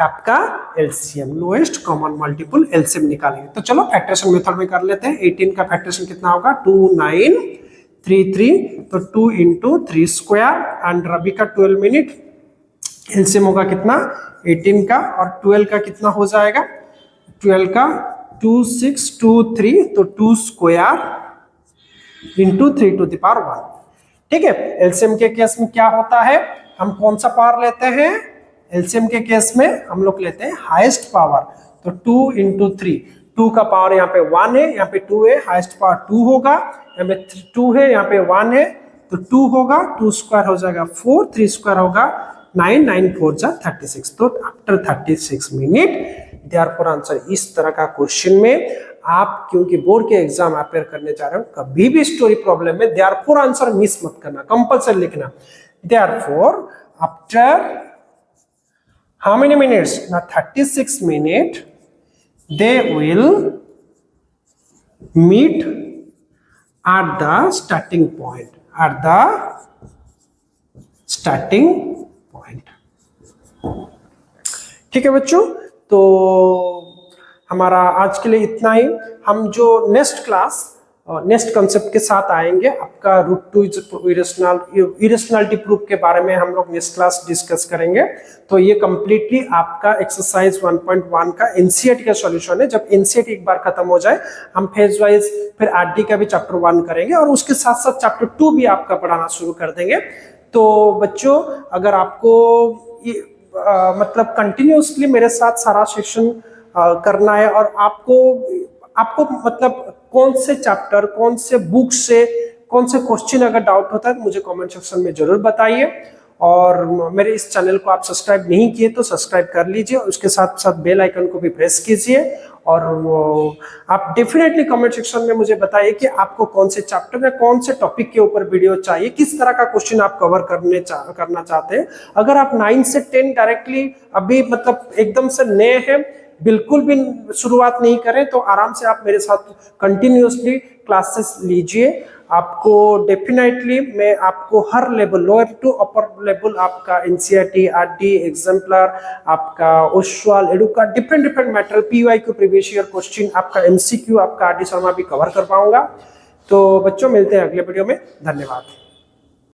आपका LCM, lowest common multiple LCM निकालेंगे। तो चलो फैक्टरेशन मेथड में कर लेते हैं। 18 का फैक्टरेशन कितना होगा? 2 9 3 3, तो 2 इंटू 3 स्क्वायर एंड रवि का 12 मिनट, एलसीएम होगा कितना? 18 का और 12 का कितना हो जाएगा? 12 का 2 6 2 3, तो 2 square into 3 to the power 1। ठीक है, एलसीएम के केस में क्या होता है, हम कौन सा पावर लेते हैं? एलसीएम के केस में हम लोग लेते हैं हाईएस्ट पावर, तो 2 इंटू 3, 2 का पावर यहाँ पे 1 है, यहाँ पे 2 है, हाईएस्ट पावर 2 होगा, यहाँ पे 2 है, यहाँ पे 1 है, तो 2 होगा, 2 स्क्वायर हो जाएगा 4, 3 स्क्वायर होगा 9, 9 4 जा 36। तो आफ्टर 36 मिनट, देयरफॉर आंसर। इस तरह का क्वेश्चन में आप, क्योंकि बोर्ड के एग्जाम अपेयर करने जा रहे हो, कभी भी स्टोरी प्रॉब्लम में देयरफॉर आंसर मिस मत करना, कंपल्सरी लिखना। Therefore after how many minutes? Now 36 minutes they will meet at the starting point, at the starting point। ठीक है बच्चों, तो हमारा आज के लिए इतना ही। हम जो नेक्स्ट क्लास नेक्स्ट कॉन्सेप्ट के साथ आएंगे, आपका रूट टू इरेशनलिटी प्रूफ के बारे में हम लोग नेक्स्ट क्लास डिस्कस करेंगे। तो ये कंप्लीटली आपका एक्सरसाइज 1.1 का एनसीईआरटी का सॉल्यूशन है। जब एनसीईआरटी एक बार खत्म हो जाए, हम फेज वाइज फिर आरडी का भी चैप्टर 1 करेंगे और उसके साथ साथ चैप्टर 2 भी आपका पढ़ाना शुरू कर देंगे। तो बच्चों, अगर आपको मतलब कंटिन्यूसली मेरे साथ सारा सेशन करना है और आपको मतलब कौन से चैप्टर, कौन से बुक से कौन से क्वेश्चन अगर डाउट होता है तो मुझे कमेंट सेक्शन में जरूर बताइए। और मेरे इस चैनल को आप सब्सक्राइब नहीं किए तो सब्सक्राइब कर लीजिए, उसके साथ साथ बेल आइकन को भी प्रेस कीजिए। और आप डेफिनेटली कमेंट सेक्शन में मुझे बताइए कि आपको कौन से चैप्टर या कौन से टॉपिक के ऊपर वीडियो चाहिए, किस तरह का क्वेश्चन आप कवर करना चाहते हैं। अगर आप 9 से 10 डायरेक्टली अभी मतलब एकदम से नए हैं, बिल्कुल भी शुरुआत नहीं करें, तो आराम से आप मेरे साथ कंटिन्यूसली क्लासेस लीजिए। आपको डेफिनेटली मैं आपको हर level, lower to upper level, आपका एनसीईआरटी, आरडी, एग्जाम्पलर, आपका ओशवाल, एडुका, different matter, PYQ, previous year question, आपका एमसीक्यू, आपका आरडी शर्मा भी कवर कर पाऊंगा। तो बच्चों, मिलते हैं अगले वीडियो में। धन्यवाद।